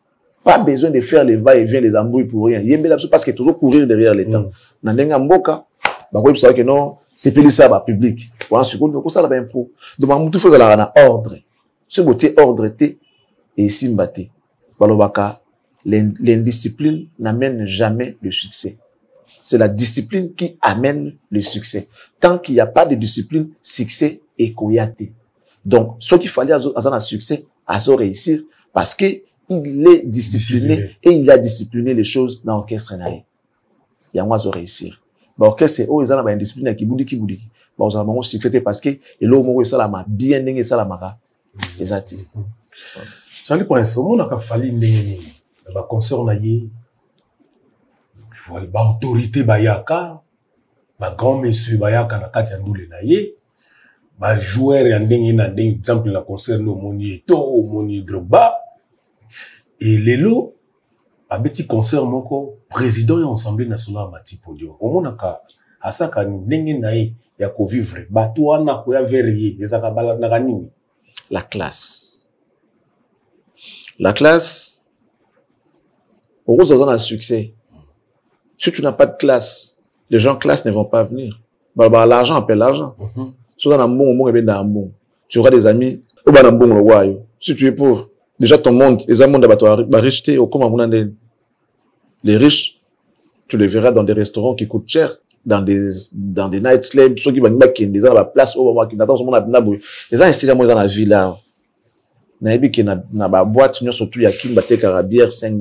Speaker 2: Pas besoin de faire les va-et-vient, les embrouilles pour rien. Yemba parce que toujours courir derrière les temps. Nandenga mboka, bah, vous savez que non, c'est payé ça, bah, public. Voilà, ce qu'on ça, là, ben, pour. Donc, tout chose à la ordre. Ce beauté ordre, et simbate. Balobaka, l'indiscipline n'amène jamais le succès. C'est la discipline qui amène le succès. Tant qu'il n'y a pas de discipline, succès est koyate. Donc, ce qu'il fallait à un succès, à réussir, parce que il est discipliné et il a discipliné les choses dans l'orchestre. Il y a un réussir. L'orchestre, c'est ils ont une discipline qui boudi. Ils ont un succès parce que, et là, ils ont bien dingue ça la mara. Exact.
Speaker 1: J'allais pour un moment, on a fallu un concert, on a eu, tu vois, l'autorité bayaka, grand monsieur bayaka, na kati andoule na ye, joueur yandenge na ndenge, exemple, na concert, no moni eto, moni Drogba, et lelo, un petit concert, moko, président et Assemblée nationale, mati podium. Au monde, à ça, quand ndenge na ye, ya ko vivre bato wana ko ya verrier ezaka balandaka nini
Speaker 2: la classe heureusement on a un succès. Si tu n'as pas de classe, les gens classe ne vont pas venir. L'argent appelle l'argent. Si tu as un bon, tu auras des amis. Si tu es pauvre, déjà ton monde, les amis va richeter au comment les riches, tu les verras dans des restaurants qui coûtent cher, dans des nightclubs, ceux qui vont des gens à la place où on qui attend son monde les gens ici dans la ville là. Naïbi qui na ba boîte surtout ya qui batte bière $5.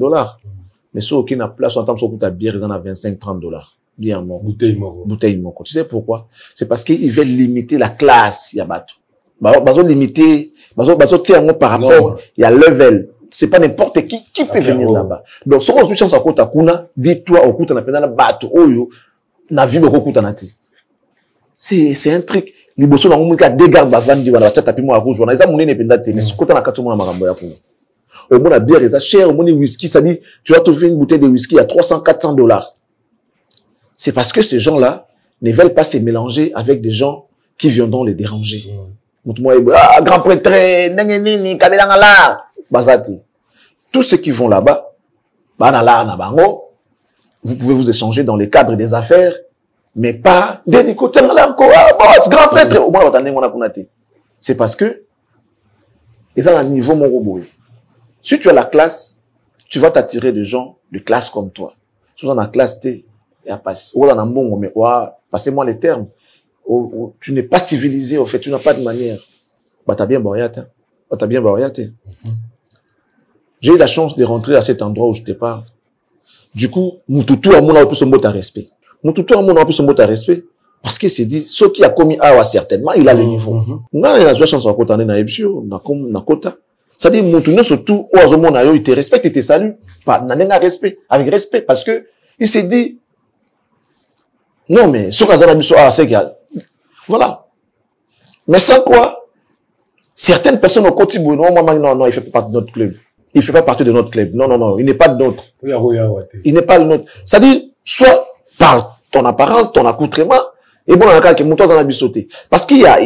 Speaker 2: Mais ceux qui na place on entend so coûte bière ils en a $25-30. Bien mon bouteille moko. Tu sais pourquoi? C'est parce qu'ils veulent limiter la classe ya bato. Bazo limiter bazo tirer par rapport il y a level. C'est pas n'importe qui peut venir là-bas. Donc si on chance à kota kuna, dis-toi au kuta na pena bato oyo na vie boko kuta na ti. C'est un truc. Liboso na ngumika dégâts bavandi wana batata pimo à rouge wana eza munene penda te mais kota na kati mona makambo ya ko. Au moins la bière est cher, au moins whisky, ça dit, tu vas trouver une bouteille de whisky à $300-400. C'est parce que ces gens-là ne veulent pas se mélanger avec des gens qui viendront les déranger. Grand prêtre, tous ceux qui vont là-bas, vous pouvez vous échanger dans les cadres des affaires, mais pas grand prêtre. C'est parce que ils ont un niveau mon. Si tu as la classe, tu vas t'attirer des gens de classe comme toi. Si tu as la classe, passez-moi les termes. Tu n'es pas civilisé, au fait, tu n'as pas de manière. T'as bien barriate. J'ai eu la chance de rentrer à cet endroit où je te parle. Du coup, Moutoutou a mon son mot à respect. Moutoutou a mon son mot à respect. Parce qu'il s'est dit, ce qui a commis A, certainement, il a le niveau. Non, il a la chance de côté na kota. Ça dit, Moutounou, surtout, il te respecte, il te salue. Pas, n'a respect, avec respect, parce que, il s'est dit, non, mais, ce qu'on a c'est égal. Voilà. Mais sans quoi, certaines personnes au quotidien, non, il fait pas partie de notre club. Il fait pas partie de notre club. Non, il n'est pas de notre. Il n'est pas le nôtre. Ça dit, soit par ton apparence, ton accoutrement, et bon, on a qu'à monter dans la sauté. Parce qu'il y a un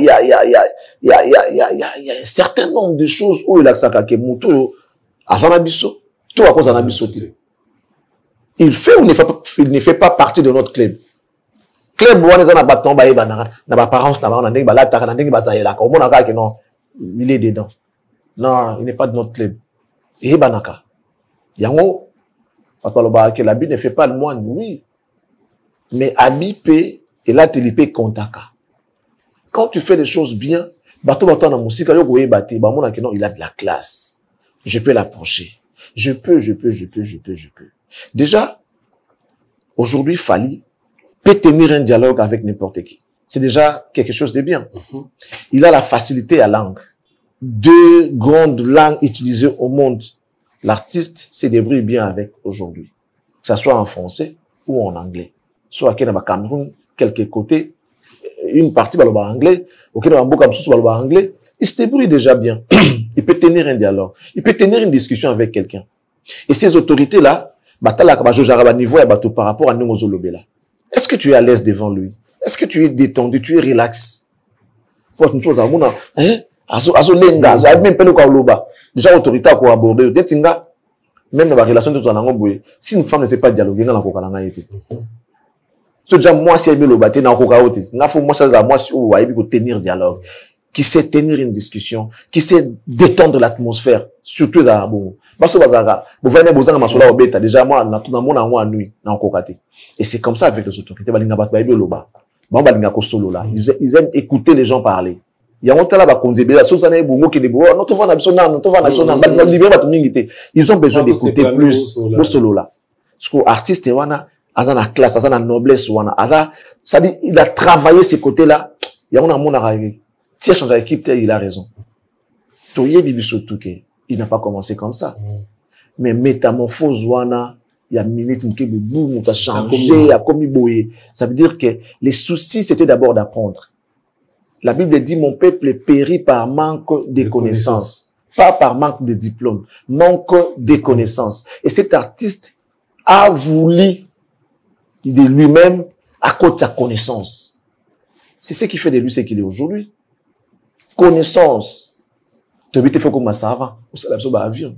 Speaker 2: certain nombre de choses où il a ça qu'à monter à Zanabiso. Tout à cause de Zanabisoté. Il fait ou il ne fait pas partie de notre club. Club, on est en bâton, na apparence, non, il est dedans. Non, il n'est pas de notre club. Et banaka. Yango, que l'habit ne fait pas le moine, oui. Mais habit paie, et là, tu l'épée kontaka. Quand tu fais les choses bien, bato na musika, yo goye bate, non, il a de la classe. Je peux l'approcher. Je peux. Déjà, aujourd'hui, Fally peut tenir un dialogue avec n'importe qui. C'est déjà quelque chose de bien. Il a la facilité à langue. 2 grandes langues utilisées au monde. L'artiste se débrouille bien avec aujourd'hui. Que ça soit en français ou en anglais. Soit qu'il y a au Cameroun, quelques côtés, une partie va le anglais, ou qu'il y a un anglais, il se débrouille déjà bien. Il peut tenir un dialogue. Il peut tenir une discussion avec quelqu'un. Et ces autorités-là, par rapport à nous, est-ce que tu es à l'aise devant lui? Est-ce que tu es détendu? Tu es relax? Déjà, autorité à quoi aborder. Même dans la relation de si une femme ne sait pas dialoguer, elle n'a pas été. C'est déjà moi, si elle me le n'a pas moi, ça, moi, si vous tenir dialogue, qui sait tenir une discussion, qui sait détendre l'atmosphère, surtout à bon. Vous venez vous en bêta déjà moi na tout dans mon nuit na kokate. Et c'est comme ça avec les autorités balinga bat ba loba. Ba balinga ko solo là. Ils aiment écouter les gens parler. Ya on tala ba konzebe la soza na bongo ki de bo no to va na biso na ba libérer ba mingité. Ils ont besoin d'écouter plus le solo là. Parce que artiste wana aza na classe, aza na noblesse wana, aza ça dit il a travaillé ces côtés là. Ya on a mon arrêté. Si changer d'équipe, il a raison. Toye bibiso touké. Il n'a pas commencé comme ça. Mais métamorphose, wana, il y a minute, on a changé, a commis boye. Ça veut dire que les soucis, c'était d'abord d'apprendre. La Bible dit, mon peuple périt par manque de connaissances. Pas par manque de diplôme. Manque de connaissances. Et cet artiste a voulu de lui-même à cause de sa connaissance. C'est ce qui fait de lui ce qu'il est aujourd'hui. Connaissance. Tu veux faire comme ça avant.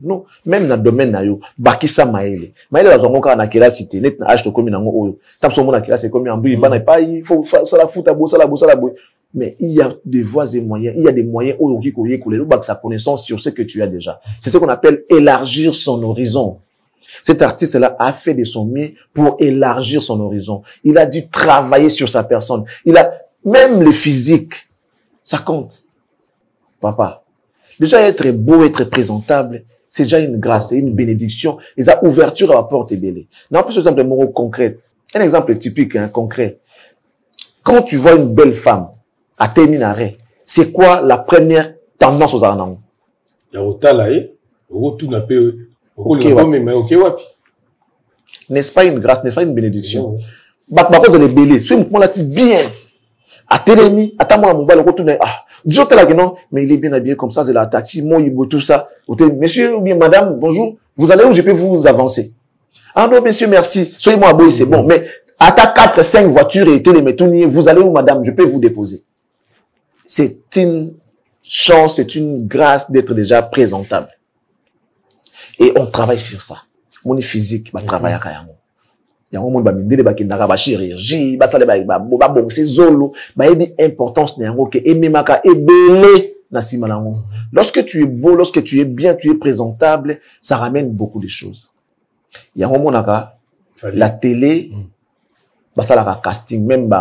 Speaker 2: Non. Même dans le domaine, Bakissa Maële. Maële, la zongo na kela cité. Net na âge de commune en haut. Tant que son monde a kela, c'est comme un bruit. Il faut ça la foutre à bout, ça la bout, ça la bout. Mais il y a des voies et moyens. Il y a des moyens où sa connaissance sur ce que tu as déjà. C'est ce qu'on appelle élargir son horizon. Cet artiste-là a fait de son mieux pour élargir son horizon. Il a dû travailler sur sa personne. Il a, même le physique, ça compte. Papa, déjà être beau, être présentable, c'est déjà une grâce, c'est une bénédiction. Et ça, ouverture à la porte est belle. Non, plus exemple, un concret. Un exemple typique, hein, concret. Quand tu vois une belle femme à Terminaré, c'est quoi la première tendance aux Arnam?
Speaker 1: Il y a autant là, tout n'a pas.
Speaker 2: N'est-ce pas une grâce, n'est-ce pas une bénédiction? Bah, cause elle est belle. Ce mouvement là, tu bien. À Télémi, à Tamara Mouba, le retourne, ah, Dieu te l'a dit non, mais il est bien habillé comme ça, c'est la tati, moi, il tout ça. Monsieur, ou bien madame, bonjour, vous allez où je peux vous avancer? Ah non, monsieur, merci. Soyez moi beau, c'est bon. Mais, à ta 4, 5 voitures et télémétonie, vous allez où madame, je peux vous déposer. C'est une chance, c'est une grâce d'être déjà présentable. Et on travaille sur ça. Mon physique, bah, travaille à Kayamo. Il y a un moment, bah, mine, bah, qui n'a pas chirurgie, bah, ça, bah, bon, c'est zolo, bah, il y a une importance, n'est-ce pas, et même, et belé, lorsque tu es beau, lorsque tu es bien, tu es présentable, ça ramène beaucoup de choses. Il y a un moment, la télé, bah, ça, la casting, même,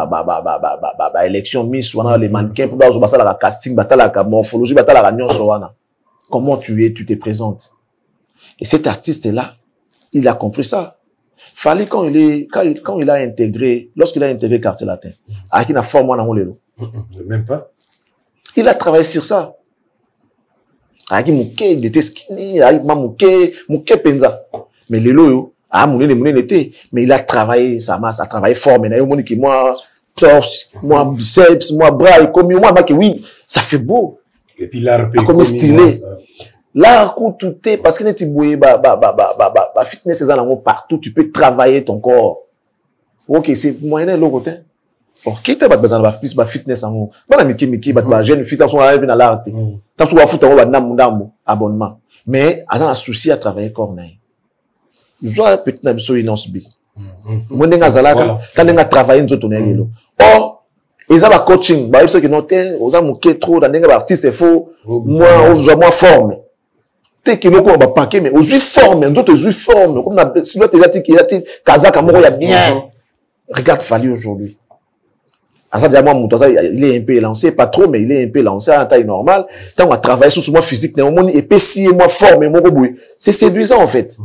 Speaker 2: élection, Miss, les mannequins, bah, ça, la casting, bah, la morphologie, bah, la réunion, comment tu es, tu te présentes. Et cet artiste-là, il a compris ça. Fallait quand il a intégré, lorsqu'il a intégré Quartier Latin, avec une forme,
Speaker 1: même pas.
Speaker 2: Il a travaillé sur ça. Avec Mouké, il était skinny, avec Mouké Penza. Mais les loyaux, mais il a travaillé sa masse, a travaillé fort. Mais moi, torse, moi, biceps, moi, bras, et comme moi, oui, ça fait beau.
Speaker 1: Et puis l'art,
Speaker 2: comme stylé. L'art, tout est, parce que tu fitness, c'est ça, partout, tu peux travailler ton corps. Ok, c'est moyen de l'autre côté. Ok, tu as fitness en haut. Miki, jeune fille, t'as arrivé dans l'art. T'as souvent foutu abonnement. Mais, à un souci à travailler corneille. Je dois peut-être une énonce bi. Moi, t'as travaillé une autre tonne. Or, ils ont un coaching, bah, ils sont qui notent, ils ont mouqué trop, dans des artistes, c'est faux. Moi, forme. T'es qui nous, on va paquer, mais aux juifs forme, nous autres, juifs forme. Comme on a, si l'autre, il a dit, Kazak, il y a bien. Regarde, Fali aujourd'hui. Il est un peu lancé, pas trop, mais il est un peu lancé à la taille normale. Tant on a travaillé sur moi physique, et puis si moi forme, moi rebouille. C'est séduisant, en fait.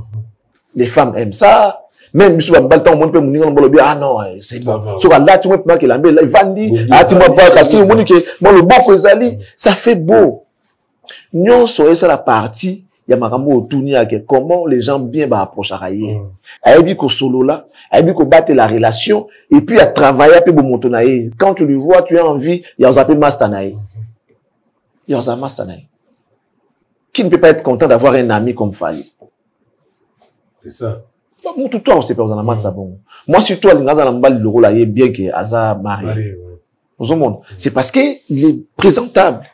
Speaker 2: Les femmes aiment ça. Même si on a le temps, on peut me dire, ah non, c'est bon. Sur là, tu vois, il a il va dire, ah, tu m'as pas cassé, moi, le beau que Ali, ça fait beau. Nous, c'est la partie, il y a makambo autouni comment les gens bien approchent à rayer. Aïbi ko solo là, aïbi ko battre la relation, et puis à travailler, puis bon montonaï. Quand tu le vois, tu as envie, il y a un appel mastanaï. Il y a un mastanaï. Qui ne peut pas être content d'avoir un ami comme Fali?
Speaker 1: C'est ça.
Speaker 2: Moi, tout toi, on sait pas, on a massa bon. Moi, sur toi, les gens ont le rôle là, bien que Aza marié. C'est parce que il est présentable.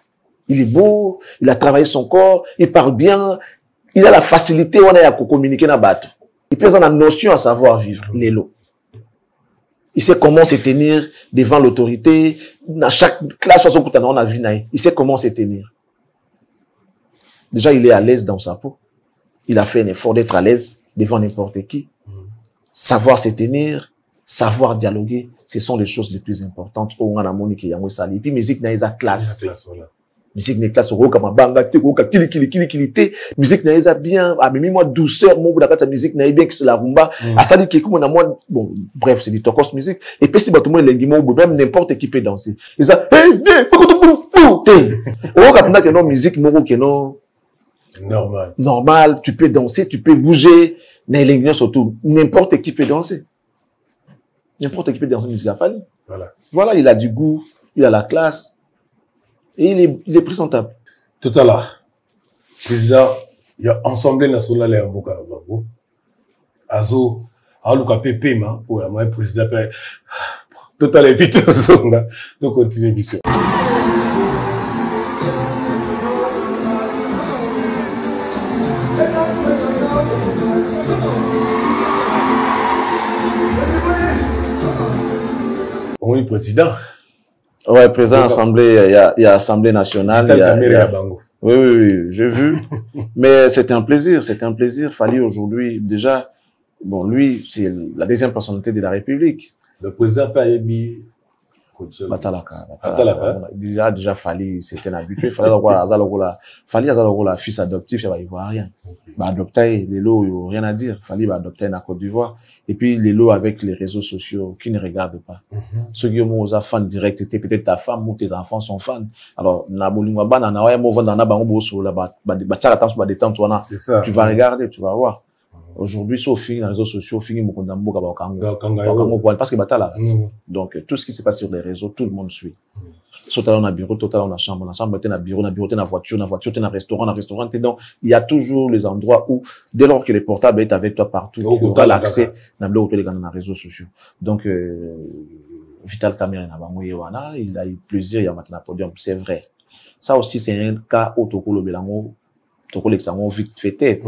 Speaker 2: Il est beau, il a travaillé son corps, il parle bien, il a la facilité, on a à communiquer dans le bateau. Il peut avoir la notion à savoir vivre, l'élo. Il sait comment se tenir devant l'autorité, dans chaque classe, on a vu, il sait comment se tenir. Déjà, il est à l'aise dans sa peau. Il a fait un effort d'être à l'aise devant n'importe qui. Savoir se tenir, savoir dialoguer, ce sont les choses les plus importantes. Et puis, musique, il y a classe. Musique n'est classe au comme banga te ko kili musique n'est bien ah mais moi douceur mon bout de musique n'est bien que c'est la rumba à ça dit que comme on a moi bon bref c'est du tokos musique et puis si tout le monde lengi mo même n'importe qui peut danser et ça hey au capna que non musique moko que non normal tu peux danser tu peux bouger mais lengi surtout n'importe qui peut danser musique à Fali voilà il a du goût il a la classe. Et il est présentable.
Speaker 1: Tout à l'heure, président, il y a Assemblée nationale à Mboka. Azo, Aluka Pépé, pour la président, Total et puis donc continue l'émission. On est président.
Speaker 2: Ouais, président assemblée, il y a assemblée nationale. Oui, oui, oui, j'ai vu. Mais c'était un plaisir, Fally aujourd'hui, déjà, bon, lui, c'est la deuxième personnalité de la République.
Speaker 1: Le président Payebi.
Speaker 2: Batalaka. Déjà, Fally, c'était un habitué. Fally, fils adoptif, il n'y a rien. Adopter les lots, rien à dire. Fally, adopter en Côte d'Ivoire. Et puis, les lots avec les réseaux sociaux qui ne regardent pas. Ceux qui ont fans direct, peut-être ta femme ou tes enfants sont fans. Alors, tu vas regarder, tu vas voir. Aujourd'hui, sauf les réseaux sociaux, parce que donc tout ce qui se passe sur les réseaux, tout le monde suit. Soit on a bureau, total on a chambre, t'es na bureau, t'es na voiture, t'es na restaurant, donc il y a toujours les endroits où dès lors que le portable est avec toi partout, tu as l'accès dans les réseaux sociaux. Donc Vital Kamerhe il a eu plaisir, il y a maintenant podium, c'est vrai. Ça aussi c'est un cas où Tokolo Belango, Tokolo Exango vite fêté.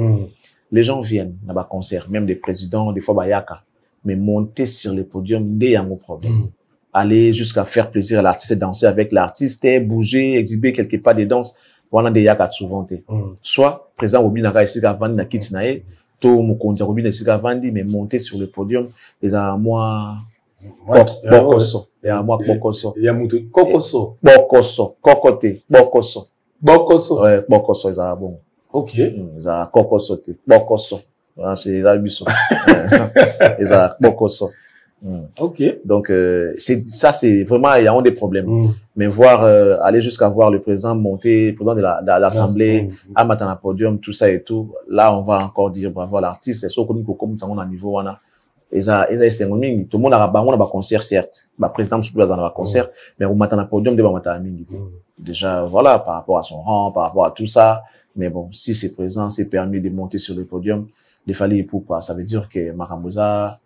Speaker 2: Les gens viennent dans les concerts, même des présidents, des fois Bayaka, mais monter sur le podium, il y a un problème. Aller jusqu'à faire plaisir à l'artiste, danser avec l'artiste, bouger, exhiber quelque part des danses, voilà des yaka souvent. Soit, président Obi Naka ici à Vandi na Kitinae, to Mukonja Obi na ici à Vandi, mais monter sur le podium, les a moi, Bokoso, et à moi Bokoso.
Speaker 1: Il y a Moutou, Kokoso.
Speaker 2: Bokoso, Kokote, Bokoso.
Speaker 1: Bokoso.
Speaker 2: Ouais, Bokoso, ils ont bon.
Speaker 1: Ok.
Speaker 2: Ils ont Kokoso, Bokoso. C'est la mission. Ils ont Bokoso.
Speaker 1: Ok.
Speaker 2: Donc, ça, c'est vraiment, il y a des problèmes. Mais voir, aller jusqu'à voir le président monter, le président de l'Assemblée, à Matana Podium, tout ça et tout, là, on va encore dire bravo à l'artiste. C'est sûr qu'on dit comme ça, on a niveau, on a, tout le monde a un concert, certes. Le président, je suis dans un concert, mais au Matana Podium, déjà, voilà, par rapport à son rang, par rapport à tout ça. Mais bon, si c'est présent, c'est permis de monter sur le podium, il fallait pour pas. Ça veut dire que Makamboza,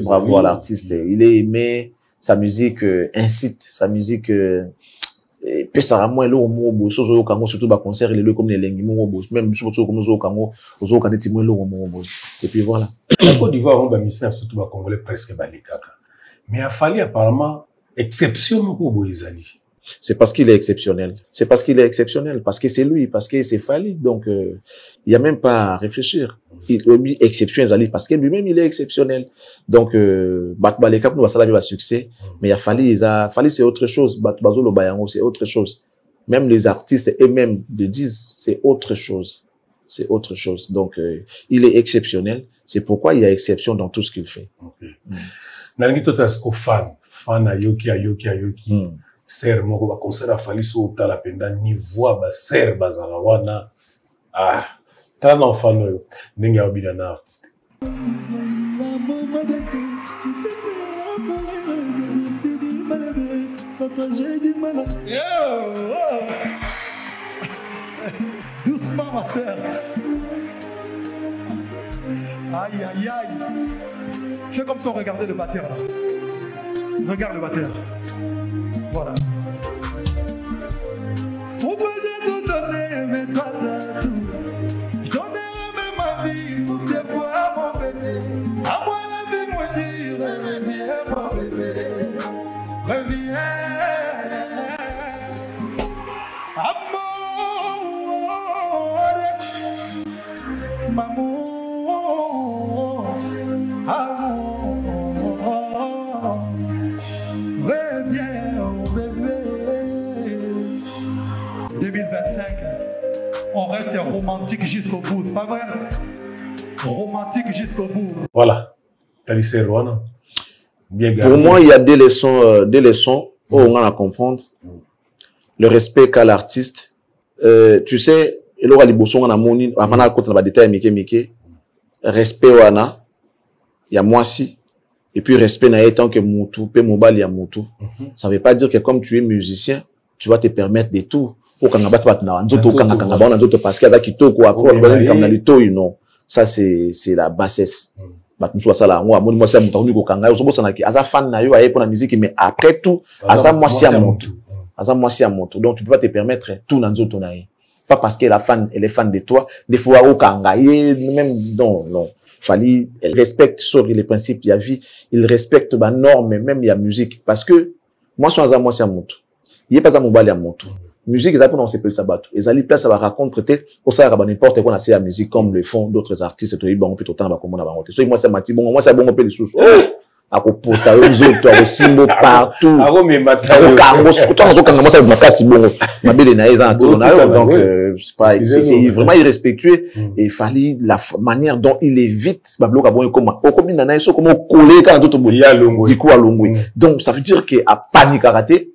Speaker 2: bravo à l'artiste, il est aimé, sa musique incite, sa musique peut ça moins le mot surtout bah concert il est le comme les lengi même surtout comme aux Congo aux Canadiens moins le et puis voilà.
Speaker 1: La Côte d'Ivoire on va misser surtout bah congolais presque balikaka mais il a fallu apparemment exception pour Boizali.
Speaker 2: C'est parce qu'il est exceptionnel. C'est parce qu'il est exceptionnel. Parce que c'est lui. Parce que c'est Fally. Donc, il n'y a même pas à réfléchir. Lui, exception, parce que lui-même, il est exceptionnel. Donc, Batbalekap nous va saluer le succès. Mais il y a Fally. Fally, c'est autre chose. Batbazolo Bayango, c'est autre chose. Même les artistes eux-mêmes le disent, c'est autre chose. C'est autre chose. Donc, il est exceptionnel. C'est pourquoi il y a exception dans tout ce qu'il fait.
Speaker 1: Nangi tota sko fan a yoki. Ser moko ba concert a Fally so tala penda niveau ba ser bazala wana tala na fan yo ndenge ya obina na artiste
Speaker 5: doucement ma sœur. Aïe aïe aïe. Fais comme si on regardait le batteur là. Regarde le batteur. Voilà. Pourquoi j'ai tout donné, mais toi t'as tout. Je donnerai même ma vie pour te voir mon bébé. À moi la vie me dire, reviens mon bébé. Reviens. Amour. Maman. Amour. Reviens mon bébé. 2025, on reste romantique jusqu'au bout, c'est pas vrai? Romantique jusqu'au bout.
Speaker 1: Voilà. Bien
Speaker 2: pour moi, il y a des leçons où on va comprendre. Le respect qu'a l'artiste. Tu sais, il aura les bossons, on a mon avant de compter dans les détails, respect wana, il y a moi si. Et puis respect na étant que Moutou, pe mobile ya Moutou. Ça veut pas dire que comme tu es musicien, tu vas te permettre des tours. Ça c'est la bassesse. Batmusu sala ngo amoni mwasi ya mutu ko kanga yo so bosana ki aza fan na yo aye pour la musique mais après tout aza mwasi ya mutu. Aza mwasi ya mutu. Donc tu peux pas te permettre tout dans nzoto na ye. Pas parce qu'elle est fan de toi, des fois au kanga même non. Fali, elle respecte sur les principes de la vie, il respecte les normes, même la musique. Parce que, moi, je suis un moi, c'est un moto. Il n'y a pas un mobile à moto. Musique, ils ont s'appelle ça bateau. Ils allaient place à raconter, pour ça, n'importe quoi, on a la musique, comme le font d'autres artistes, et bon, plutôt temps, comme on a raconté. Soit moi, c'est Mati, bon, moi, c'est bon, on peut les sous. À Kopota, aux autres, aux Simbo, partout. Donc, c'est pas, c'est vraiment irrespectueux. Et il fallait la manière dont il évite, donc, ça veut dire qu'il a panique à rater.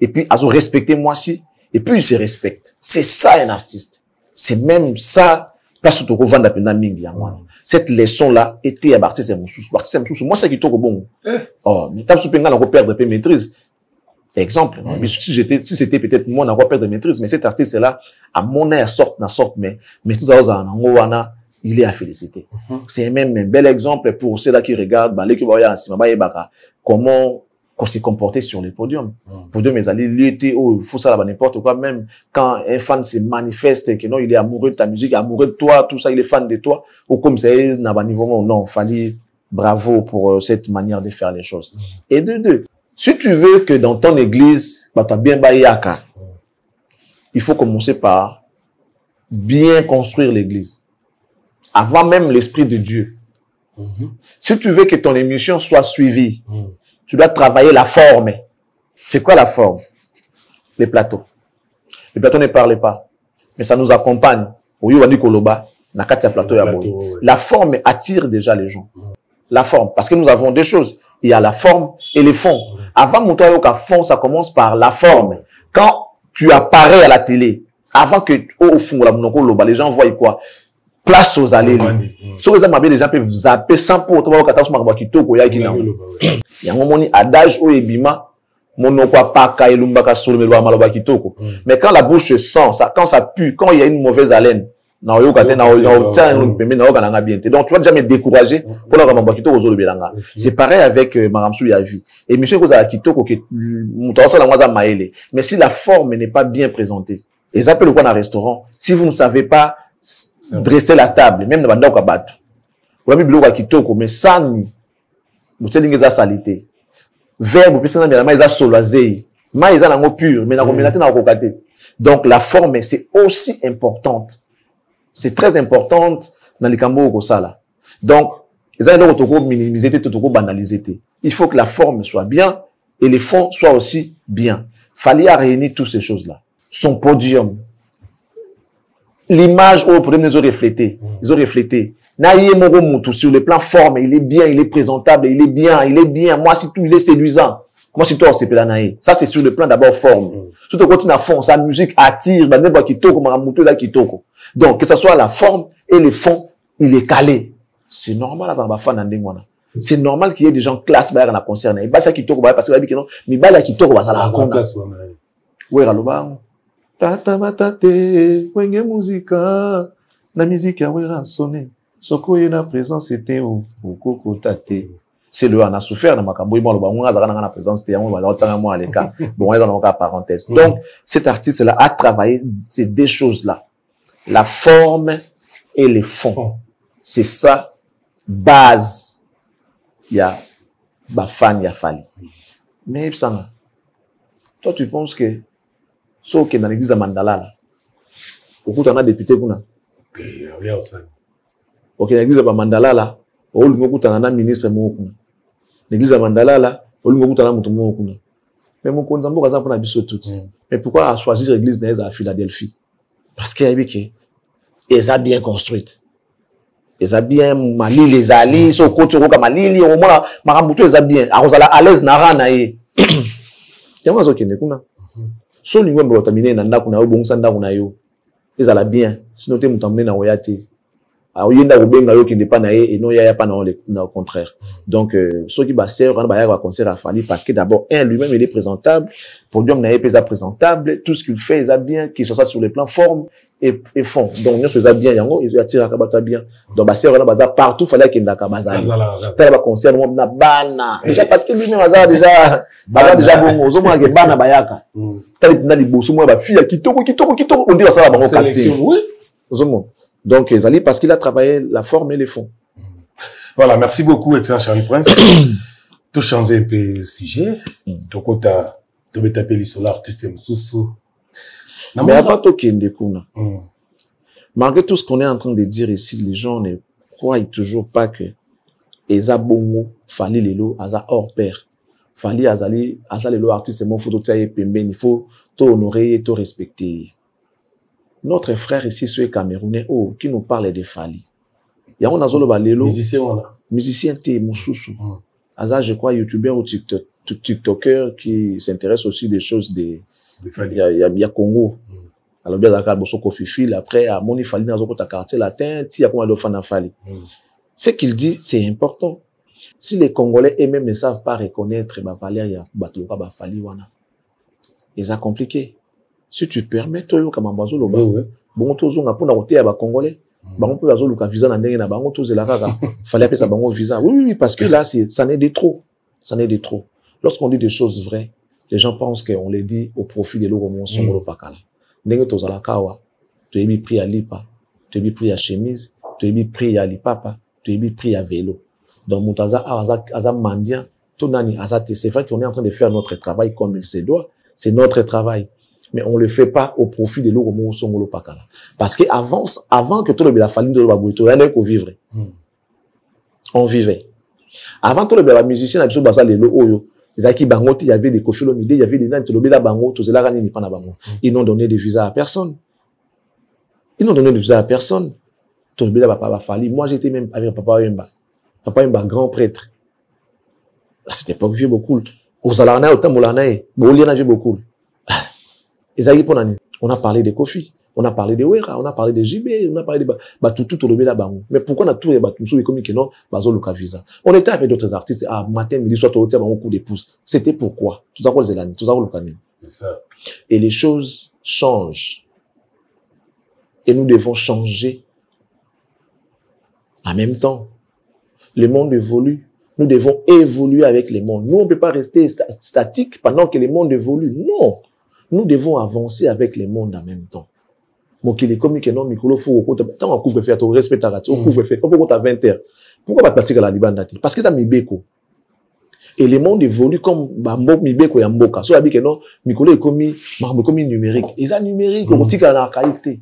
Speaker 2: Et puis, à respecter moi si. Et puis, il se respecte. C'est ça, un artiste. C'est même ça, parce que tu revends la peine mingi à moi. Cette leçon-là était à partir de mon sous. Moi, c'est qui tourne bon. Oh, mais t'as soupenga, on va perdre de maîtrise. Exemple. Si c'était peut-être moi, on va perdre de maîtrise, mais cet artiste-là, à mon air, sorte, mais tout ça, il est à féliciter. C'est même un bel exemple pour ceux-là qui regardent, comment qu'on s'est comporté sur les podiums. Pour dire, mes alliés, il faut ça là n'importe quoi, même quand un fan se manifeste et que non, il est amoureux de ta musique, amoureux de toi, tout ça, il est fan de toi, ou comme ça, n'a pas niveau, non, fallait bravo pour cette manière de faire les choses. Et de deux, si tu veux que dans ton église, bah, t'as bien baïaka, il faut commencer par bien construire l'église. Avant même l'esprit de Dieu. Si tu veux que ton émission soit suivie, tu dois travailler la forme. C'est quoi la forme? Les plateaux. Les plateaux ne parlent pas. Mais ça nous accompagne. La forme attire déjà les gens. La forme. Parce que nous avons deux choses. Il y a la forme et les fonds. Avant mon fond, ça commence par la forme. Quand tu apparais à la télé, avant que au fond, les gens voient quoi? Place aux allées. Sur les gens peuvent zapper sans pour autant il y a un moment adage au ebima monokwa paka elumbaka sur le maloba maloba kitoko. Mais quand la bouche sent ça, quand ça pue, quand il y a une mauvaise haleine, donc tu vas jamais décourager pour la maloba kitoko aux belanga. C'est pareil avec Maramsou Yavi. Et monsieur Koza kitoko que mais si la forme n'est pas bien présentée, et ça peut le quoi dans un restaurant, si vous ne savez pas dresser la table, même dans le kabato, vous avez biloko kitoko mais sans vous savez que salité. Verbe, vous pensez que c'est solazé. Mais ils ont pur, mais donc la forme, c'est aussi importante. C'est très importante dans les cambos au sala. Donc, ils ont minimiser, banaliser. Il faut que la forme soit bien et les fonds soient aussi bien. Fallait réunir toutes ces choses-là. Son podium. L'image, pour les refléter. Ils ont reflété. Sur le plan forme, il est bien, il est présentable, il est bien. Moi, si tout, il est séduisant. Moi, si toi, c'est pelanaï. Ça, c'est sur le plan d'abord forme. Surtout quand tu as fond, sa musique attire, donc, que ce soit la forme et le fond, il est calé. C'est normal, c'est normal qu'il y ait des gens classe, dans la concerne. Et bah, ça qui toque, parce que, non, mais bah, là, qui toque, ça la raconte. Ouais, alors, tata matate, wenge musica, la musique a oué sonné. Soko yena présence c'était au koko tate. C'est le on a souffert dans makambo bon le bango azaka na présence c'était on va la tanga moi les cas. Bon on est dans parenthèse. Donc cet artiste là a travaillé ces deux choses là. La forme et les fonds. C'est ça base. Il y a Bafan, il y a Fali. Mais ça toi tu penses que sauf que dans l'église de Mandala là beaucoup t'en a député pour là. Ok, l'église de Mandala là, au lieu de un ministre moko. L'église de Mandala là, au lieu de un moko. Mais mon konzambo kaza pour na biso tout. Mais pourquoi choisir l'église à Philadelphie? Parce qu'il y a que elles a bien construite. Elles a bien mali les alliés, so côté ko malili, au moins marambuto elles a bien. Arozala à l'aise nara na ye. Tiens zo kende kuna. So lingwe mbo tamine na ndako na yo bongsa ndako na yo. Elles a bien. Sinon te mutamune na oyate. il y a des qui n'est pas naïe et non, il n'y a pas au contraire. Donc, ceux qui basèrent, on va concert à Fali parce que d'abord, lui-même, il est présentable. Pour lui, il est présentable. Tout ce qu'il fait, il est bien, qu'il soit ça sur les plans forme et fond. Donc, nous, il est bien, il attire à Kabata bien. Donc, basèrent, on va partout, il fallait qu'il y ait un Kabazali. Tel va concert, on va bana. Déjà, parce que lui-même, il a déjà bon, aux hommes, il y a bana bayaka. Tel il a des beaux, moi, il fille, kitoko, on dit, ça va, bon, casting. Oui. Aux hommes. Donc, Zali, parce qu'il a travaillé la forme et les fonds.
Speaker 1: Voilà, merci beaucoup, excellent Charlie Prince. Tout changer un peu le sujet. Donc, on t'a tapé l'histoire l'artiste Moussou.
Speaker 2: Mais avant tout qu'il y ait malgré tout ce qu'on est en train de dire ici, les gens ne croient toujours pas que Eza Bongo, Fali Lelo, Aza hors pair. Fali Azali, Aza Lelo artiste, il faut tout il faut tout honorer, tout respecter. Notre frère ici, sur les Camerounais, qui nous parle de Fali. Il y a un azolo balelo. Musicien T, Moussoussou. Aza, je crois, youtubeur ou tiktoker qui s'intéresse aussi des choses de Fali. Il y a Congo. Alors, bien, d'accord, Bosoko Fifil, après, à Moni Fali, dans un quartier latin, il y a comme un Fali. Ce qu'il dit, c'est important. Si les Congolais eux-mêmes ne savent pas reconnaître, Valérie, Fali, ils ont compliqué. Si tu permets, toi, comme un bazo, bon, tous on a pour nous à Congolais. Bon, on peut bazo le visa n'en na bango tous la raga. Fallait appeler ça bango visa. Oui, parce que là, ça n'est de trop. Ça n'est de trop. Lorsqu'on dit des choses vraies, les gens pensent qu'on les dit au profit de l'eau au son pakala. N'engue tous à la kawa. Tu es mis pris à lipa. Tu es mis pris à chemise. Tu es mis pris à lipapa. Tu es mis pris à vélo. Donc, Moutaza, Aza Mandian, Tonani, Azate, c'est vrai qu'on est en train de faire notre travail comme il se doit. C'est notre travail. Mais on ne le fait pas au profit de l'eau au son pakala. Parce que avant que tout le monde a fallu de l'eau, il y a qu'on vivre. On vivait. Avant tout le monde, la musicien, il y avait des lots, il y avait des kofilomidés, il y avait des nains, ils n'ont donné des visas à personne. Ils n'ont donné de visa à personne. Tout le monde a fallu. Moi, j'étais même avec Papa Yemba. Papa Yemba, grand prêtre. À cette époque, vieux beaucoup. Aux Alarnaï, au Tamolanaï, Boliana, j'ai beaucoup. On a parlé de Kofi, on a parlé de Wera, on a parlé de JB, on a parlé de Batutu, mais pourquoi on a tout les Batutu et comme que non, Bazo Luka Visa. On était avec d'autres artistes, matin, midi, soir, tout le coup de pouce. C'était pourquoi? Tout ça, tout ça, c'est ça. Et les choses changent. Et nous devons changer en même temps. Le monde évolue. Nous devons évoluer avec le monde. Nous, on ne peut pas rester statique pendant que le monde évolue. Non. Nous devons avancer avec le monde en même temps. Mon qu'il est comme que non, Mikolo, faut tant on couvre faire, tu respectes ta on couvre faire, pourquoi tu as 20 heures? Pourquoi pas partir à la Libandati? Parce que ça m'ibeko. Et le monde évolue comme Mibeko et Mboka. So, que non, Mikolo est comme numérique. Et ça, numérique, on tique à la qualité.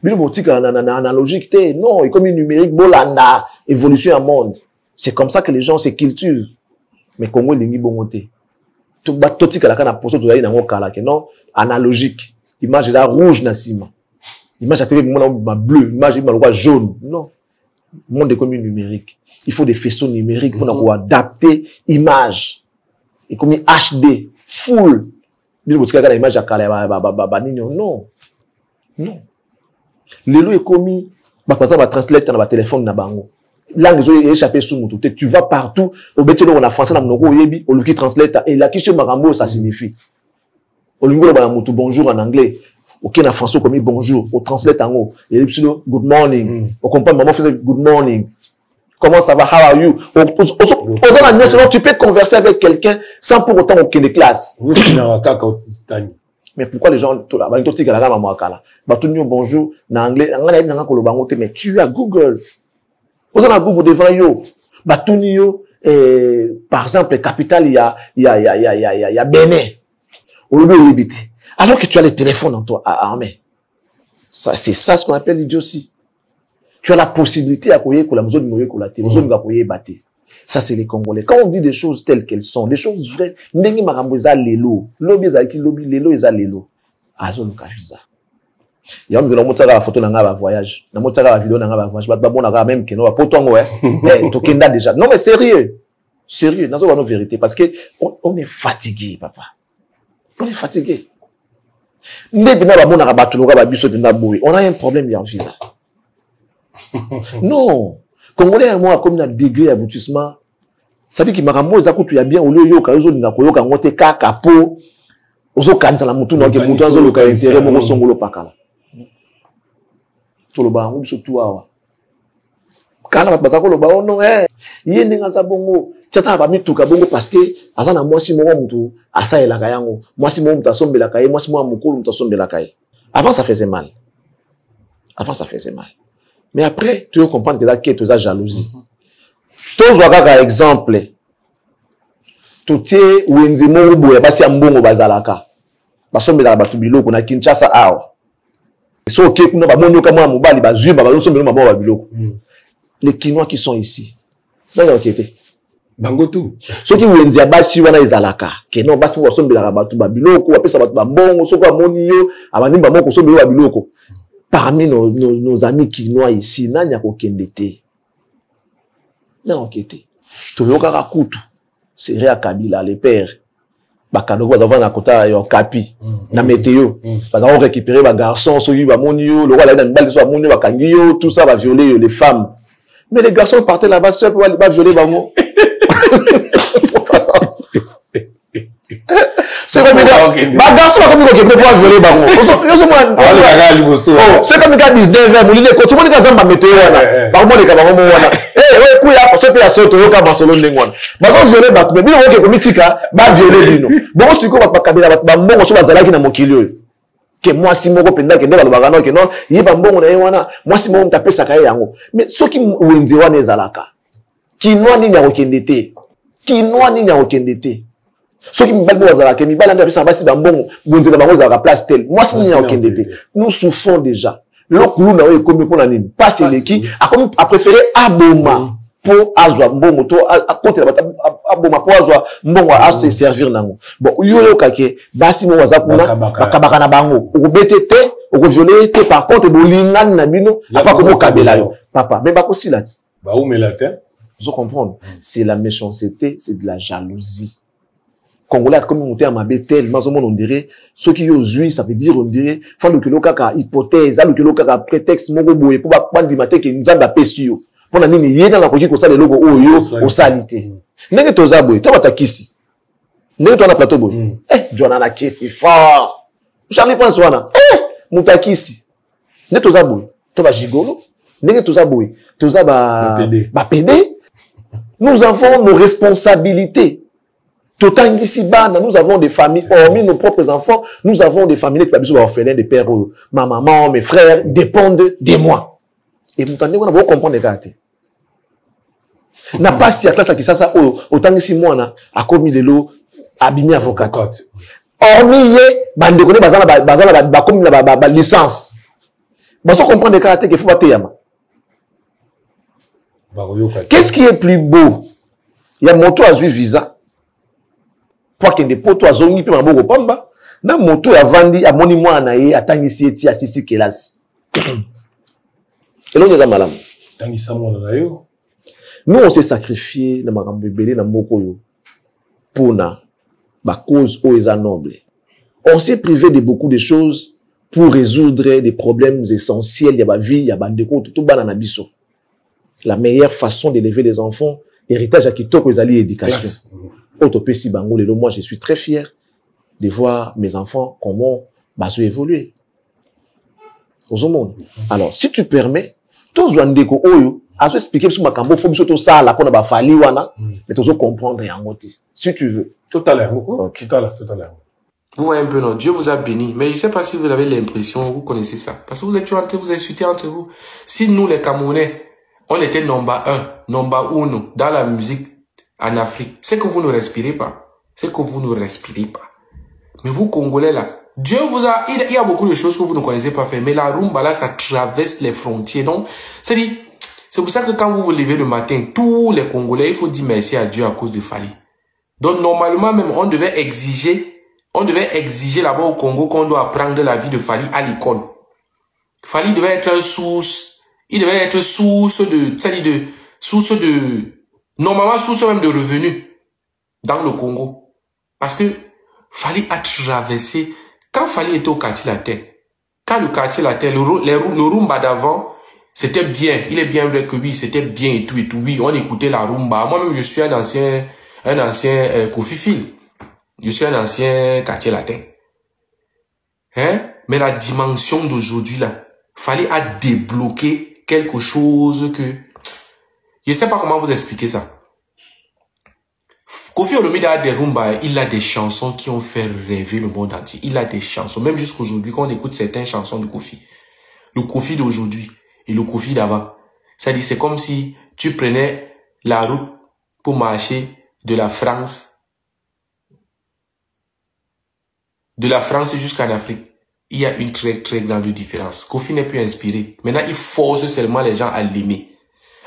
Speaker 2: Mais on tique à analogique, non, il est comme numérique, bolanda, évolution en monde. C'est comme ça que les gens se cultivent. Mais Congo, il est bon monté. Tout tique à la canne à poser, tout à l'heure, non, analogique. Image là, rouge, na ciment. Image à télé, bleu, image jaune. Non. Le monde est comme numérique. Il faut des faisceaux numériques pour adapter image. Et comme HD, full. Image à non. Non. Le lot est commis, par exemple, translate dans le téléphone na bango. Langue est échappée sous mon tout. Tu vas partout, au bétier on a français, au lieu qui translate, et la question marambo, ça signifie. Au lieu de bonjour en anglais, ok, en français, comme bonjour, au translate en haut, et good morning. On comprend, maman fait good morning. Comment ça va, how are you? Tu peux converser avec quelqu'un sans pour autant aucune classe. Mais pourquoi les gens, bonjour, en anglais, mais tu as Google. Vous avez Google devant yo. Par exemple, capitale, il y a Bénin. Alors que tu as le téléphone en toi, à main. Ça, c'est ça ce qu'on appelle l'idiotie. Tu as la possibilité à couiller la maison de bâtir. Ça, c'est les Congolais. Quand on dit des choses telles qu'elles sont, des choses vraies, nengi maramboza lelo. Lobby zaki lobby lelo eza lelo. Azo luka visa. Il y a un photo dans voyage. Dans la vidéo dans le voyage. Bon, même que non, potongo, tokenda déjà. Non, mais sérieux. Sérieux. Dans la vérité. Parce que, on est fatigué, papa. On est fatigué. On a un problème, il y a un visa. Non. Congolais, moi, comme un degré d'aboutissement, ça dit qu'il m'a ramené aux tu y a bien, au lieu de yoka, yoka, yoka, yoka, kaka, po, ozo kanza la mutu, donc, mutu, ozo, yoka, intérêt, mon songolo, pakala. Tout le bas, on surtout, awa. Kala, batako, le bas, oh non, yé, n'est pas bongo. Tchata, pas mis tout kabongo parce que, azana, moi, si mon mutu, asa, et la kayango. Moi, si mon mutu, sombe la kaye, moi, si mon mutu, mutu, sombe la kaye. Avant, ça faisait mal. Avant, ça faisait mal. Mais après, tu veux comprendre que là, tu as jalousie. Tu vois, par exemple, tu es ou un zémo ou basi ambongo bazalaka. Basombe la batubilo kuna Kinshasa awa. So ok kuna ba monyo kama mobali bazui ba basombe lo maboko babiloko. Les Kinois qui sont ici. Dans la enquête.
Speaker 1: Bango tout.
Speaker 2: Ceux qui wenzi basi wana ezalaka. Que non basi basombe la batu babiloko, apesa batu bambongo, soko amoniyo, abani bamoko sombe lo babiloko. Parmi nos amis Kinois ici, nanya kokendete. N'a enquêté. Toyoka Kakutu, c'est Réa Kabila, les pères. Bakadoko, devant la kota, yo kapi. Na météo. Parce qu'on récupérer les garçons, ceux qui va monio, le roi la balle, soit monio, bakangio, tout ça va violer les femmes. Mais les garçons partaient là-bas seuls pour aller violer Bango. C'est comme les garçons comme ils vont violer Bango. C'est comme les gars 19 ans, ils quand tu vois les gars zamba météo là. Par contre les gars vont wana. Ouais kuya parce que ça to yoka Barcelone ndengwana. Bazo violer bato mais bino oke komitika ba violer bino. Bon siko ba kabila ba mbongo so bazalaki na mokili oyo. Que moi si moko penda ke ndeba lobaka no ke non yeba mbongo na ye wana moi si moko mtapesa ka yango. Mais soki wenze wana ezalaka. Kinoa nini ya kokendete. Kinoa nini ya kokendete. Ceux qui me battent que me battent dans la base bambon, bonne de la la place telle. Moi c'est n'y a aucun détail. Nous souffrons déjà. Le coulou n'a eu comme pour la nine. Pas c'est l'équipe a préféré Aboma pour azwa bon moto à contre la Aboma pour azwa bon à se servir nango. Bon yo kake basi mo wazakuna bakabaka na bango. Ou betete, ou violer te par contre bolinga na bino pas comme kabela yo. Papa, mais ba ko silati.
Speaker 1: Ba ou melatin.
Speaker 2: Vous comprenez? C'est la méchanceté, c'est de la jalousie. Congolais comme monter à ma bétel, mais on dirait ceux qui osent, ça veut dire on dirait faut le que le kaka hypothèse, le que le kaka prétexte mon boye pour pas prendre du matin que nous avons pesio. Pour la nini yé dans la coquille comme ça les logos oyo au salité. N'est-ce que toi boy, toi ta kisi. N'est-ce que toi na plateau boy. Joana na kisi fort. Charlie pense wana. Mutakisi. N'est-ce que toi boy, toi ba gigolo. N'est-ce que toi boy, toi ba PD. Nous avons nos responsabilités. Nous avons des familles, hormis nos propres enfants, nous avons des familles qui sont orphelins, des pères, ma maman, mes frères dépendent de moi. Et vous entendez, on va comprendre les gars. N'a pas si à classe qui ça, autant que si moi, a commis de l'eau, abîmé avocat. Hormis, bande de bazala, comme la licence. Vous comprendre les gars qu'il faut battre yama. Qu'est-ce qui est plus beau? Il y a moto à suivre visa. Pour qu'il y ait des potos à zongi, puis maboko pamba, na moto ya vandi, à moni moi anaye, à tangisi eti, à sisi kelas. Et là, on est malam.
Speaker 1: Tangisa moi nanayo.
Speaker 2: Nous, on s'est sacrifié, na makambo belé, na moko yo, pour na, ba cause oeza noble. On s'est privé de beaucoup de choses pour résoudre des problèmes essentiels, y a ba vie, y a ba ndeko, tout banana biso. La meilleure façon d'élever les enfants, héritage à kitoko ezali éducation. Autopécie Bango, moi je suis très fier de voir mes enfants comment ils évoluer. Alors, si tu permets, tous les gens qui expliquer sur ma cambo, faut surtout ça, la qu'on a fallu, mais tous comprendre en motif. Si tu veux.
Speaker 1: Tout à l'heure. Tout à l'heure.
Speaker 3: Vous voyez un peu, non? Dieu vous a béni. Mais je ne sais pas si vous avez l'impression, vous connaissez ça. Parce que vous êtes toujours vous insultez entre vous. Si nous, les Camerounais, on était number 1, number 1 dans la musique en Afrique, c'est que vous ne respirez pas. C'est que vous ne respirez pas. Mais vous, Congolais, là, Dieu vous a... Il y a beaucoup de choses que vous ne connaissez pas faire. Mais la rumba, là, ça traverse les frontières. Donc, c'est pour ça que quand vous vous levez le matin, tous les Congolais, il faut dire merci à Dieu à cause de Fali. Donc, normalement, même, on devait exiger là-bas au Congo qu'on doit apprendre la vie de Fali à l'école. Fali devait être source. Il devait être source de, normalement, source même de revenus dans le Congo. Parce que Fali a traversé, quand Fali était au quartier La Terre, quand le quartier La Terre, le rumba d'avant, C'était bien. Il est bien vrai que oui, c'était bien et tout et tout. Oui, on écoutait la rumba. Moi-même, je suis un ancien Kofi Phil. Je suis un ancien quartier latin. Hein? Mais la dimension d'aujourd'hui, là, fallait à débloquer quelque chose que... Je ne sais pas comment vous expliquer ça. Kofi Olomide a des rumba, il a des chansons qui ont fait rêver le monde entier. Il a des chansons. Même jusqu'aujourd'hui, quand on écoute certaines chansons de Kofi, le Kofi d'aujourd'hui et le Kofi d'avant, ça dit, c'est comme si tu prenais la route pour marcher de la France jusqu'en Afrique. Il y a une très très grande différence. Kofi n'est plus inspiré. Maintenant, il force seulement les gens à l'aimer.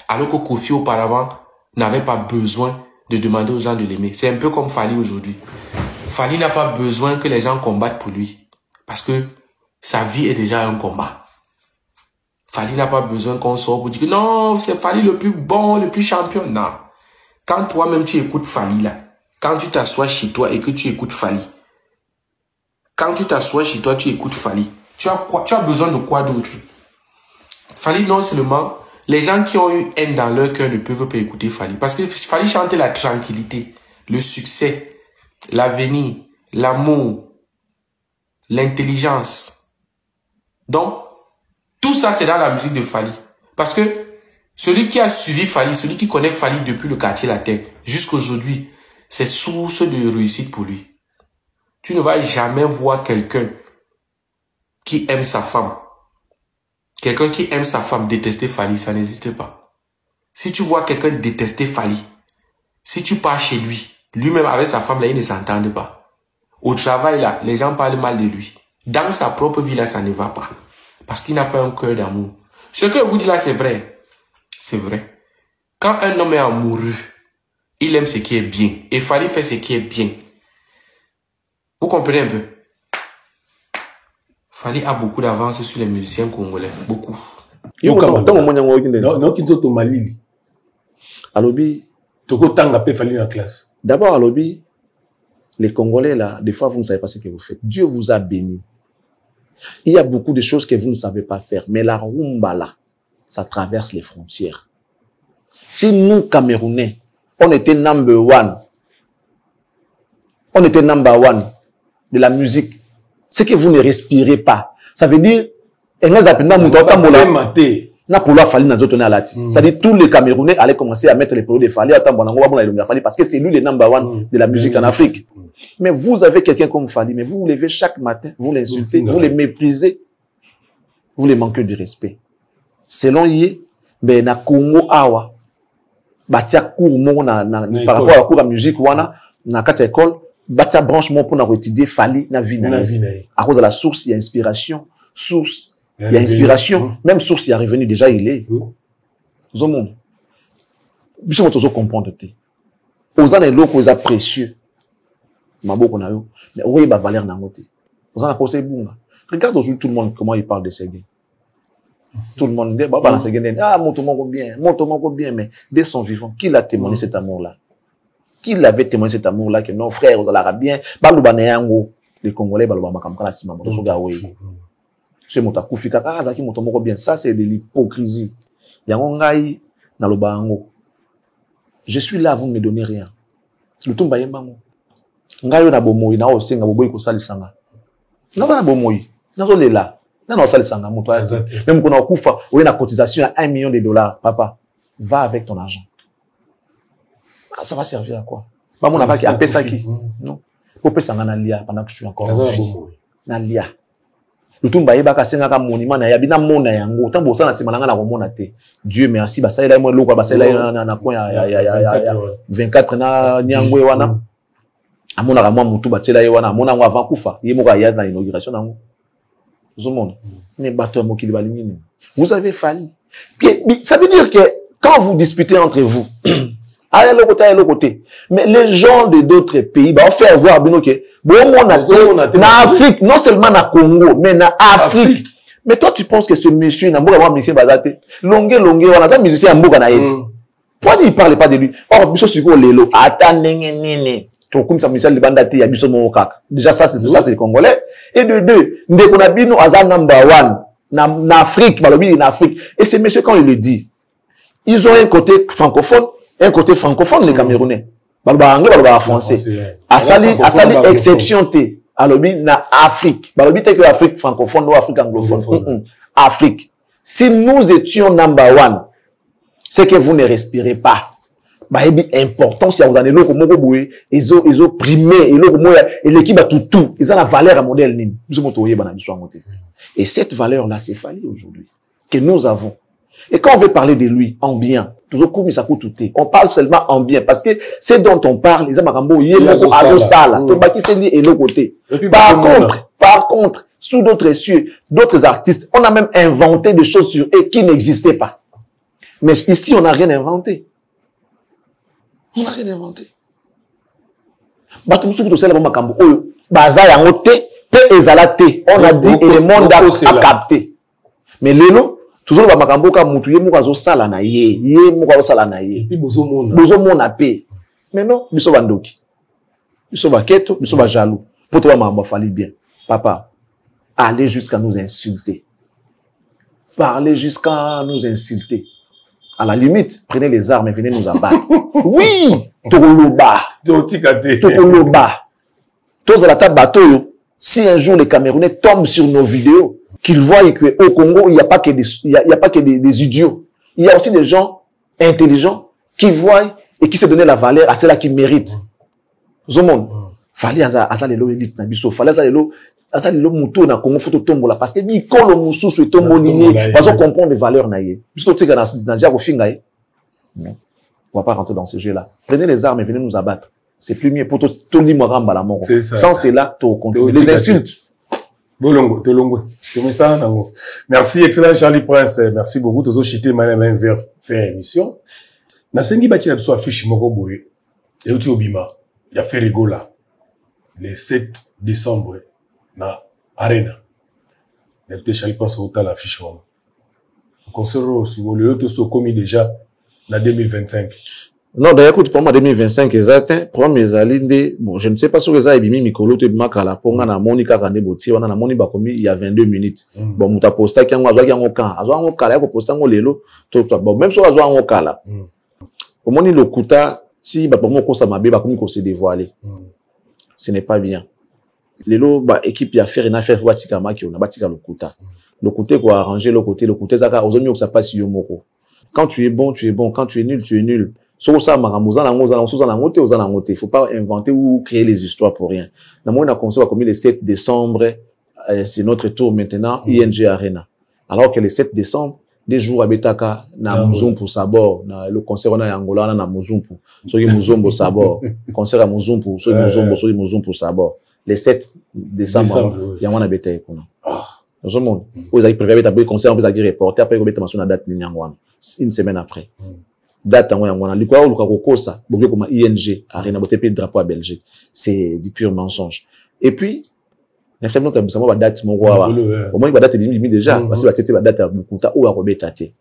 Speaker 3: Alors que Kofi auparavant n'avait pas besoin de demander aux gens de l'aimer. C'est un peu comme Fally aujourd'hui. Fally n'a pas besoin que les gens combattent pour lui. Parce que sa vie est déjà un combat. Fally n'a pas besoin qu'on sorte pour dire que non, c'est Fally le plus bon, le plus champion. Non. Quand toi-même tu écoutes Fally là, quand tu t'assois chez toi et que tu écoutes Fally, quand tu t'assois chez toi, tu écoutes Fally, tu as besoin de quoi d'autre? Fally, non seulement, les gens qui ont eu haine dans leur cœur ne peuvent pas écouter Fally. Parce que Fally chantait la tranquillité, le succès, l'avenir, l'amour, l'intelligence. Donc, tout ça, c'est dans la musique de Fally. Parce que celui qui a suivi Fally, celui qui connaît Fally depuis le quartier latin jusqu'à aujourd'hui, c'est source de réussite pour lui. Tu ne vas jamais voir quelqu'un qui aime sa femme. Quelqu'un qui aime sa femme détester Fally, ça n'existe pas. Si tu vois quelqu'un détester Fally, si tu pars chez lui, lui-même avec sa femme, là, ils ne s'entendent pas. Au travail, là, les gens parlent mal de lui. Dans sa propre vie, là, ça ne va pas. Parce qu'il n'a pas un cœur d'amour. Ce que je vous dis là, c'est vrai. C'est vrai. Quand un homme est amoureux, il aime ce qui est bien. Et Fally fait ce qui est bien. Vous comprenez un peu? Fally a beaucoup d'avance sur les musiciens congolais. Beaucoup.
Speaker 2: D'abord, à l'obby, les Congolais, là, des fois, vous ne savez pas ce que vous faites. Dieu vous a béni. Il y a beaucoup de choses que vous ne savez pas faire. Mais la rumba, là, ça traverse les frontières. Si nous, Camerounais, on était number one de la musique, c'est que vous ne respirez pas. Ça veut dire, c'est-à-dire tous les Camerounais allaient commencer à mettre les produits de Fally, parce que c'est lui le number one de la musique en Afrique. Mais vous avez quelqu'un comme Fally, mais vous vous levez chaque matin, vous l'insultez, vous le méprisez, vous les manquez de respect. Selon Yé, ben na Congo awa, batia cours par rapport à la cours de musique wana na quatre écoles, batia branche mon pour na étudier Fally na vie na. À cause de la source, il y a inspiration, source. Il y a inspiration, même source, il y a revenu, déjà il est. Vous avez comprendre. Aux ans et l'autre, ils sont précieux. Mais où est la valeur dans notre vie? Vous en avez posé bon. Regarde aujourd'hui tout le monde, comment il parle de ces gars. Tout le monde dit, bah, ces gars, ah, mon bien, mais dès son vivant, qui l'a témoigné cet amour-là? Qui l'avait témoigné cet amour-là, que non, frère, vous allez bien, bah, les Congolais, bah, c'est mon takufika zaki moto moko bien, ça c'est de l'hypocrisie. Yango ngai na lobango. Je suis là, vous ne me donnez rien. Le tumba yembango. Ngai na bomoi na osenga boboyi ko salisanga. Naza na bomoi. Nazo lela. Na na salisanga moto aza. Même qu'on a kufa, ou na cotisation à $1 million, papa, va avec ton argent. Ah, ça va servir à quoi? Pas mon papa qui appelle ça qui. Non. Pour passer na lia pendant que je suis encore en vie. Na lia. Le tout mbaye baka senga ka monument na yabina mona yango tambo sana semananga na komona te. Dieu merci ba salela mo loko ba salela na coin ya 24 na nyangwe wana amona ka mwa mutu ba tela ye wana amona ngo avant kufa ye moko ya na inauguration nango zomona ne bateau mokili balingini. Vous avez Fally. Ça veut dire que quand vous disputez entre vous à l'autre côté, mais les gens de d'autres pays bah on fait voir bien que na Afrique, non seulement na Congo, mais na Afrique. Mais toi, tu penses que ce monsieur, n'a pas musicien bazate, longue, on a un musicien à Mboka na Haïti. Pourquoi il parle pas de lui? Or, biso siko lelo, attendez, comme ça, musicien de bandate, yabiso mo kaka. Déjà, ça, c'est les Congolais. Et de deux, ndeko na bino aza number one. En Afrique, et ces messieurs, quand ils le disent, ils ont un côté francophone, les Camerounais. Anglais, français. Asali exception te. Alobi na Afrique. Balobi te que Afrique francophone ou Afrique anglophone. Afrique. Si nous étions number one, c'est que vous ne respirez pas. Important si vous avez l'eau comme vous ils ont primé et l'équipe a tout ils ont la valeur à modèle nim et cette valeur là c'est fallu aujourd'hui que nous avons. Et quand on veut parler de lui en bien, toujours comme ça coûte tout, on parle seulement en bien parce que c'est dont on parle les amarambo par contre sous d'autres cieux, d'autres artistes, on a même inventé des choses sur eux qui n'existaient pas. Mais ici on n'a rien inventé. On n'a rien inventé. On a dit et le monde a capté. Mais l'élo, toujours le makambo ka mutuye mukazo sala na ye mukazo sala na ye. Bozo mona pe. Mais non, biso bandoki. Biso baketo, biso ba jaloux. Pour toi maman fallait bien. Papa, allez jusqu'à nous insulter. Parlez jusqu'à nous insulter. À la limite, prenez les armes et venez nous abattre. Oui! Tokoloba. Tous à la table bateau. Si un jour les Camerounais tombent sur nos vidéos, qu'ils voient qu'au Congo, il n'y a pas que des idiots. Il y a aussi des gens intelligents qui voient et qui se donnent la valeur à ceux-là qui méritent. Zomon. Fallait azalelo élite na biso. Fallait azalelo muto na Congo photo tombola parce que mikolo mususu tombolié parce qu'on comprend les valeurs na ye. Biso tika na zia ko finga ye. Non. On va pas rentrer dans ce jeu-là. Prenez les armes et venez nous abattre. C'est plus mieux pour tout le monde la mort. Sans cela, tu continues. Les insultes.
Speaker 1: Bolongo, Tolongo. Merci, excellent Charlie Prince. Merci beaucoup. Tous chité même vers faire émission. Na sengi bati na so affiche moko boye. Et uti obima. Ya fait rigola. Le 7 décembre na Arena. Le Charlie Prince au tal affiche moi. Concert si vous le tout commis déjà na 2025.
Speaker 2: Non, d'ailleurs, écoute, pour moi, 2025, exact, pour mes alindés, bon, je ne sais pas si vous avez bimi mikolo te makala, pour moi, na monika kande boti, on a na moni bakomi, il y a 22 minutes. Bon, muta posta ki yango, azwa ki yango kan, azwa yango kala, yako posta yango lelo, bon, même si azwa yango kala. Au moni le kuta, si, bah, pour moi, kosa mabe, bakomi ko se dévoiler. Ce n'est pas bien. Lelo, bah, équipe, y a faire, na faire, batika maki, on a batika le kuta. Le côté, quoi, arranger le côté, zaka, ozomi, que ça passe yomoko. Quand tu es bon, tu es bon. Quand tu es nul, tu es nul. Il ne faut pas inventer ou créer les histoires pour rien. On a conçu comme le 7 décembre, c'est notre tour maintenant, ING Arena. Alors que le 7 décembre, des jours à Betaka, na Muzumpu Sabor, le concert en Angola, na Muzumpu, soki Muzumbu Sabor, concert à Muzumpu, soki Muzumpu Sabor. Le 7 décembre, il y a un bétail. Dans le monde, vous avez prévu de concert, vous avez reporté, après vous avez mentionné la date une semaine après. Date en Wangwana, l'Ikwa ou Lukakosa, beaucoup comme ING, Arena, boté le drapeau à Belgique. C'est du pur mensonge. Et puis, il y a une date, mon roi, au moins, il y a date déjà, parce que la date à Bukuta ou à Robetate.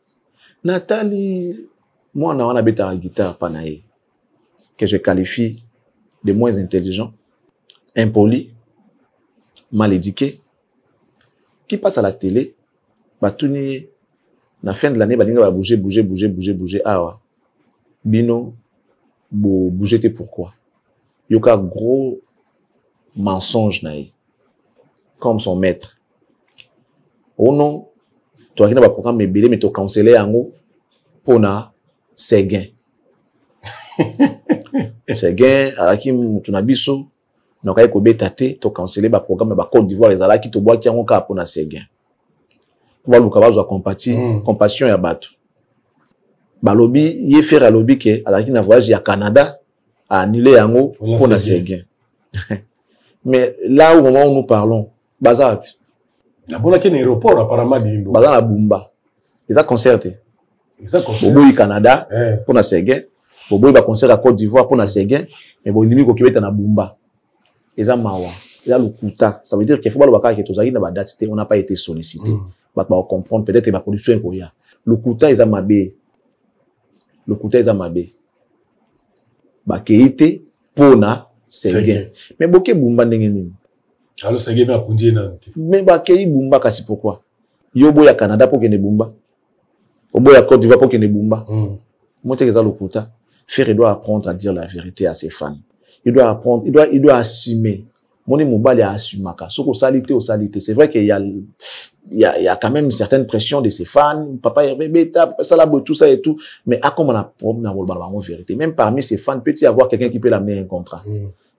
Speaker 2: Nathalie, moi, on a une guitare panaï, que je qualifie de moins intelligent, impoli, mal éduqué, qui passe à la télé, bah, tout n'est, la fin de l'année, bah, va bouger, ah, Bino, bouger, pourquoi? Il y a un gros mensonge, comme son maître. Oh non, tu as un programme, mais tu as cancellé en haut pour na Séguin. Séguin, à qui tu as biso, donc avec Obetate, tu as cancellé le programme, Côte d'Ivoire, les ala qui te boit qui ont un pour na Séguin. Pour voir le cabas de compassion et abattu. Balobi, il fait à lobby que, à la qui n'a voyagé à Canada, à annuler en haut pour na Séguin. Mais là, au moment où nous parlons, bazar.
Speaker 1: La bonne qui est un aéroport, apparemment, d'Imbo.
Speaker 2: Bazar la Bumba. Ils ont concerté. Bobo au Canada, pour na Séguin. Bobo il va concert à Côte d'Ivoire pour na Séguin. Mais bon, il dit qu'il va être na Bumba. Ils ont mawa. Ils ont le kuta. Ça veut dire qu'il faut pas le bakar qui est aux aïe, on n'a pas été sollicité. On va comprendre, peut-être, la production est pour y a. Le kuta, ils ont mabé. Le kuta, ils ont mabé. Bah, qui était pour na Séguin. Mais boké Bumba n'engeni.
Speaker 1: Alors, Séguin m'a conduit nante.
Speaker 2: Mais bah, qui Bumba, kasi pourquoi? Yo boya Canada pour qu'il bumba. Au boya Côte d'Ivoire pour qu'il bumba. Moi t'es le kouta. Faire il doit apprendre à dire la vérité à ses fans. Il doit apprendre, il doit assumer. Mon mobile a assumé. Sauf au salité. C'est vrai qu'il y a quand même une certaine pression de ses fans. Papa est bêta, ça la tout ça et tout. Mais à comment on a problème à vérité. Même parmi ses fans, peut-il y avoir quelqu'un qui peut l'amener un contrat.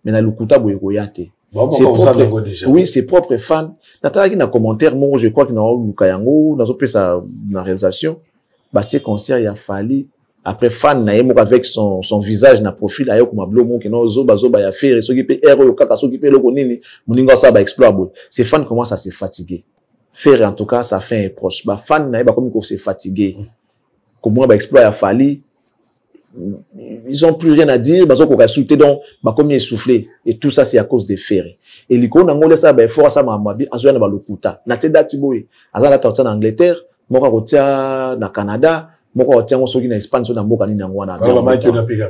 Speaker 2: Mais dans le kouta boyokoyate. Oui, ses propres fans. Nathalie qui n'a commentaire, moi je crois qu'il y a eu Lukayango, dans sa réalisation. Bâti concert, il a fallu. Après fan avec son visage na profil ayo kuma blomo que no zoba ya faire so qui peut erreur kaka so qui peut loko nini muninga ça ba exploit. Ces fans commencent à se fatiguer. Faire en tout cas ça fait un proche. Ba fan na ba comme ils se fatiguer. Comment ba exploit ya fali. Ils ont plus rien à dire, bazo ko kasouté donc ba comme essoufflé et tout ça c'est à cause des faire. Et liko na ngole ça ba fort ça ma mabi azo na ba lokuta. Na teda tiboy. Azala torta en Angleterre, moko kotia na Canada. Moko tiango soki na Espagne so na mboka ni nango wana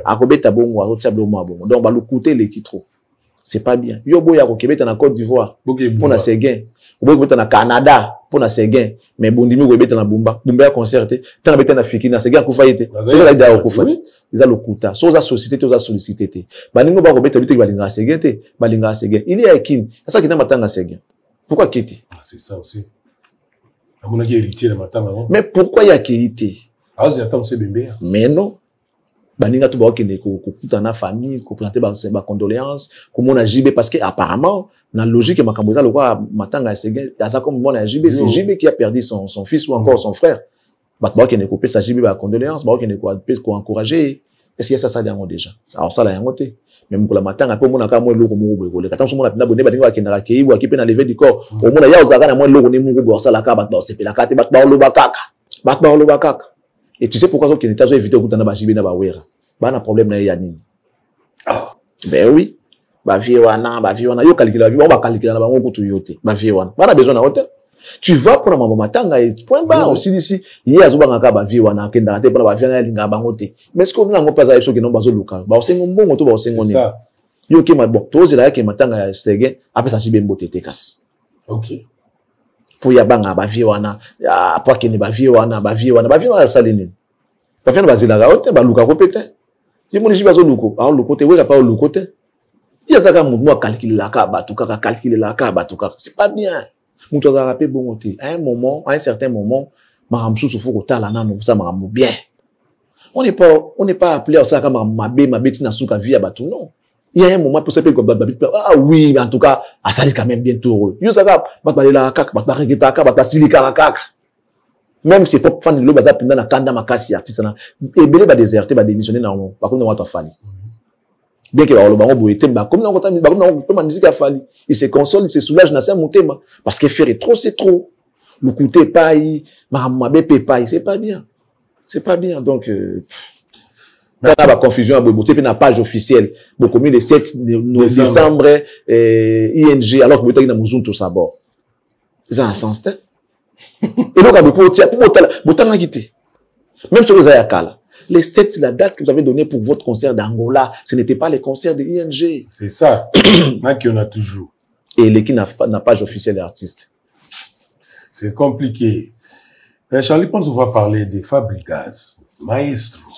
Speaker 2: akobeta bongo azotia blomo bongo donc ba lukuté les trop c'est pas bien yo boya ko kebeta na Côte d'Ivoire pour na Séguin boya kebeta na Canada pour na Séguin mais bondimi ko kebeta na Bumba ya concerté tana beta na Fiki na Séguin ko faité c'est là ida ko faité ils a lukuta so za société to za sollicité te baningo ba ko beta biti balinga Séguin te balinga Séguin il y a kin ça qui na matanga Séguin pourquoi kiti
Speaker 1: c'est ça aussi amona ki héritier na matanga
Speaker 2: mais pourquoi il y a kiti
Speaker 1: mais
Speaker 2: non. Baninga tout qui ne coupe na famille, ko planter ba condoléances, comme on a JB parce que apparemment dans la logique ma kamboza le roi matanga Séguin, ça comme on a JB, c'est JB qui a perdu son fils ou encore son frère. Ba qui ne couper sa JB ba condoléances, ba qui ne ko encourager. Est-ce que ça yango déjà? Alors ça la yango te. Même pour la matanga pe mona ka mo loko mo bo le katanso mona pinda bonne baninga ki na kei wa ki pe na lever du corps. Au mona ya ozaka na mo loko ni mungu bo ça la ka ba c'est la kate ba lo bakaka. Ba lo bakaka. Et tu sais pourquoi ils n'ont pas évité de na jibe na ba wera. Ba na problème na yani. Ben oui. Ba vie wana yo calculer la vie, on va calculer na ba ngokutu yote. Ba vie wana. Ba na besoin na hôtel. Tu vas pour maman matanga et point bas aussi d'ici. Il y a zuba ngaka ba vie wana kenda te pour ba vie na linga ba ngote. Mais ce qu'on na ngo pas ça qui non bazo luka. Ba osengo mbongo to ba osengo ni. Yo ke ma bon, to zela ke matanga ya Séguin après ça jibe mbote te kas.
Speaker 1: OK.
Speaker 2: Pour ya banga ba vie wana pour que ne ba vie wana salini ba vie na bazila ga ote ba luka ko pete je moni jiba zo luko a luko te weka pa luko te ya saka mutu a calculer la ka batuka ka calculer la ka batuka c'est pas bien mutu za rappeler bon ote à un certain moment maramsu so faut tala na no ça marambu bien on n'est pas appelé à ça comme mabe tina suka vie batu non. Il y a un moment pour se faire comme ah oui en tout cas à ça quand même bientôt yo saka batbalela kaka batbarigita kaka batbasilika kaka même c'est pas fan lo baza pinda na kanda makasi artiste na ebele ba déserter ba démissionner na on pas comme na wata fali bien que ba lo bango boyete ba comme na ngota ba comme na pas musique a fali il se console il se soulage na sa motema parce que faire trop c'est trop le côté paille mabe paille c'est pas bien donc la confusion à Boboté, puis la page officielle, beaucoup mieux le 7 décembre, ING, alors que vous avez un tout ça bord. C'est un sens, et donc, pour quitté. Même si vous avez Kala, les 7, c'est la date que vous avez donnée pour votre concert d'Angola. Ce n'était pas les concerts de ING.
Speaker 1: C'est ça. Qui on a toujours.
Speaker 2: Et l'équipe n'a page officielle d'artiste.
Speaker 1: C'est compliqué. Charlie, pense qu'on va parler des Fabregas, maestro.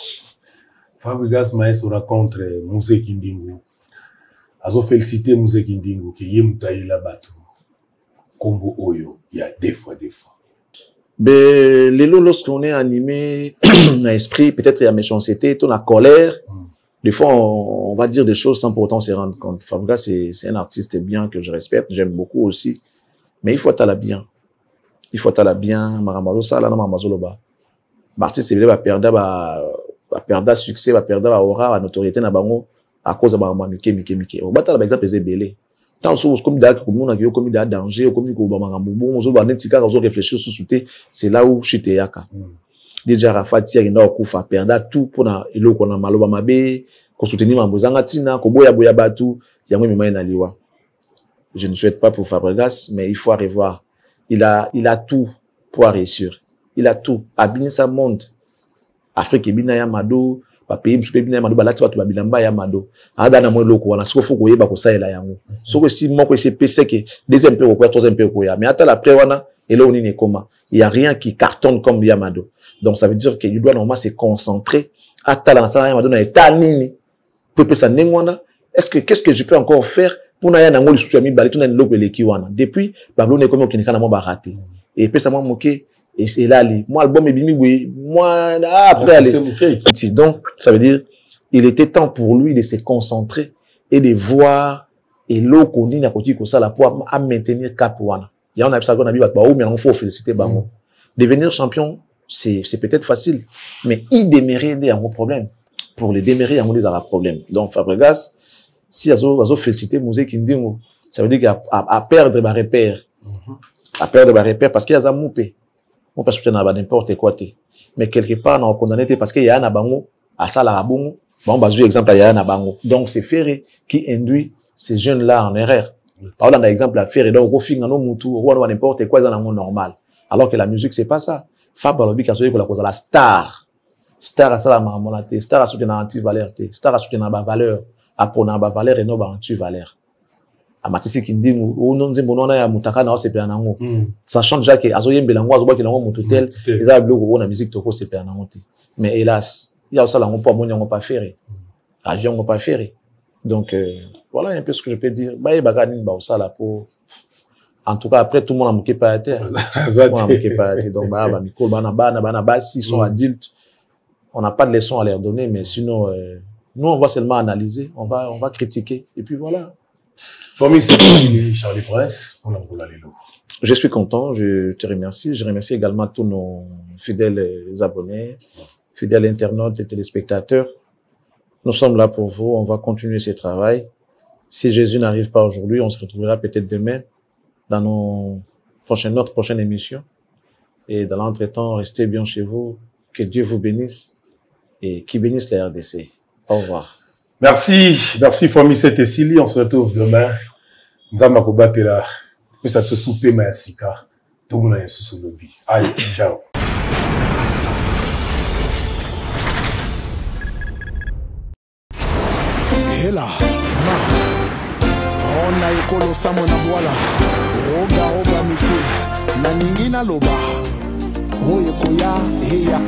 Speaker 1: Fabregas Maestro rencontre Moussé Kindingu. Azo félicité Moussé Kindingu qui y mutaï la batu. Combo Oyo, il y a des fois.
Speaker 2: Ben, lorsqu'on est animé à esprit, peut-être il y a méchanceté, on a colère. Des fois, on va dire des choses sans pour autant se rendre compte. Fabregas, c'est un artiste bien que je respecte, j'aime beaucoup aussi. Mais il faut être à la bien. Maramazo Sala, Maramazo Loba. L'artiste, il va perdre succès, va perdre aura, la notoriété na bango à cause de ba mike. On battre par exemple les belé. Tant chose comme da comme on a comme da danger, comme ko ba mangambo bon, on va netika on réfléchir sur souté, c'est là où chite yaka. Déjà Rafat tia nda kufa perdre tout pour na eloko na maloba mabe, ko soutenir mambozanga tina, ko boya batu, yango mema na liwa. Je ne souhaite pas pour Fabregas, mais il faut revoir. Il a tout pour réussir. Il a tout. Abîmer sa monde. Afrique bina ya mado ba pays msupe bina ya mado balati batu babilamba ya mado ada na mo loko wana siko foko yeba ko saela yango soko si moko ese pese ke deuxième pe ko troisième pe ko ya mais ata la après wana Et là, on est comment? Il n'y a rien qui cartonne comme Yamado. Donc, ça veut dire qu'il doit normalement se concentrer. Est-ce que, qu'est-ce que je peux encore faire pour n'aller dans le soutien depuis, Bablo n'est comme au Kinikana m'a raté. Et puis, ça m'a moqué. Et c'est là, moi, l'album est bimi, moi, après, aller. Donc, ça veut dire, il était temps pour lui de se concentrer et de voir, et l'eau qu'on dit, n'a pas dit que ça, la pour à maintenir cap one. Il y a un ça qu'on a vu, mais on faut féliciter, devenir champion, c'est peut-être facile, mais il démérer des un problème. Pour les démérer, il y a un problème. Donc, Fabregas, si ils ont félicité Musée Kindingo, ça veut dire qu'à perdre ma repère. À perdre ma repère parce qu'il y a un moupé. On peut soutenir n'importe quoi. Mais quelque part, on a condamné parce qu'il y a un abango, à ça, la bongo. Bon, bah, je vais exemple, il y a un abango. Donc, c'est Ferré qui induit ces jeunes-là en erreur. Par exemple, l'exemple, la Ferré, donc, au fin, on moutou, on n'importe quoi, dans un monde normal. Alors que la musique, c'est pas ça. Fab Balobi, qui a sauvé pour la cause de la star. Star à ça, la marmonate. Star à soutenir anti-valeur. Star à soutenir ma valeur. À prendre ma valeur et non, anti-valeur. À Matisse qui dit, ou non, on a moutaka, na c'est bien en sachant déjà que Azoyem Belango, Azoba qui l'ont moututel, ils ont bloqué ou la musique toko c'est bien en mais hélas, il y a ça là, on peut pas faire. Avion, on pas faire. Donc, voilà un peu ce que je peux dire. Bah, il y a ça là pour, en tout cas, après, tout le monde a moqué par la terre. Donc, s'ils sont adultes, on n'a pas de leçons à leur donner, mais sinon, nous, on va seulement analyser, on va critiquer, et puis voilà.
Speaker 1: Famille, c'est Charlie Prince pour l'Angola Lelo.
Speaker 2: Je suis content, je te remercie. Je remercie également tous nos fidèles abonnés, fidèles internautes et téléspectateurs. Nous sommes là pour vous, on va continuer ce travail. Si Jésus n'arrive pas aujourd'hui, on se retrouvera peut-être demain dans notre prochaine émission. Et dans l'entretemps, restez bien chez vous. Que Dieu vous bénisse et qu'il bénisse la RDC. Au revoir.
Speaker 1: Merci, famille, c'était Silly. On se retrouve demain. Nzamba kobatela. Mais ça se souper ma sika. Tout le monde est sous le lobby. Allez, ciao.
Speaker 6: Hela, ma. On a ekolo samo na boala. Roga, monsieur. Na ningina loba. Oye koya, heya.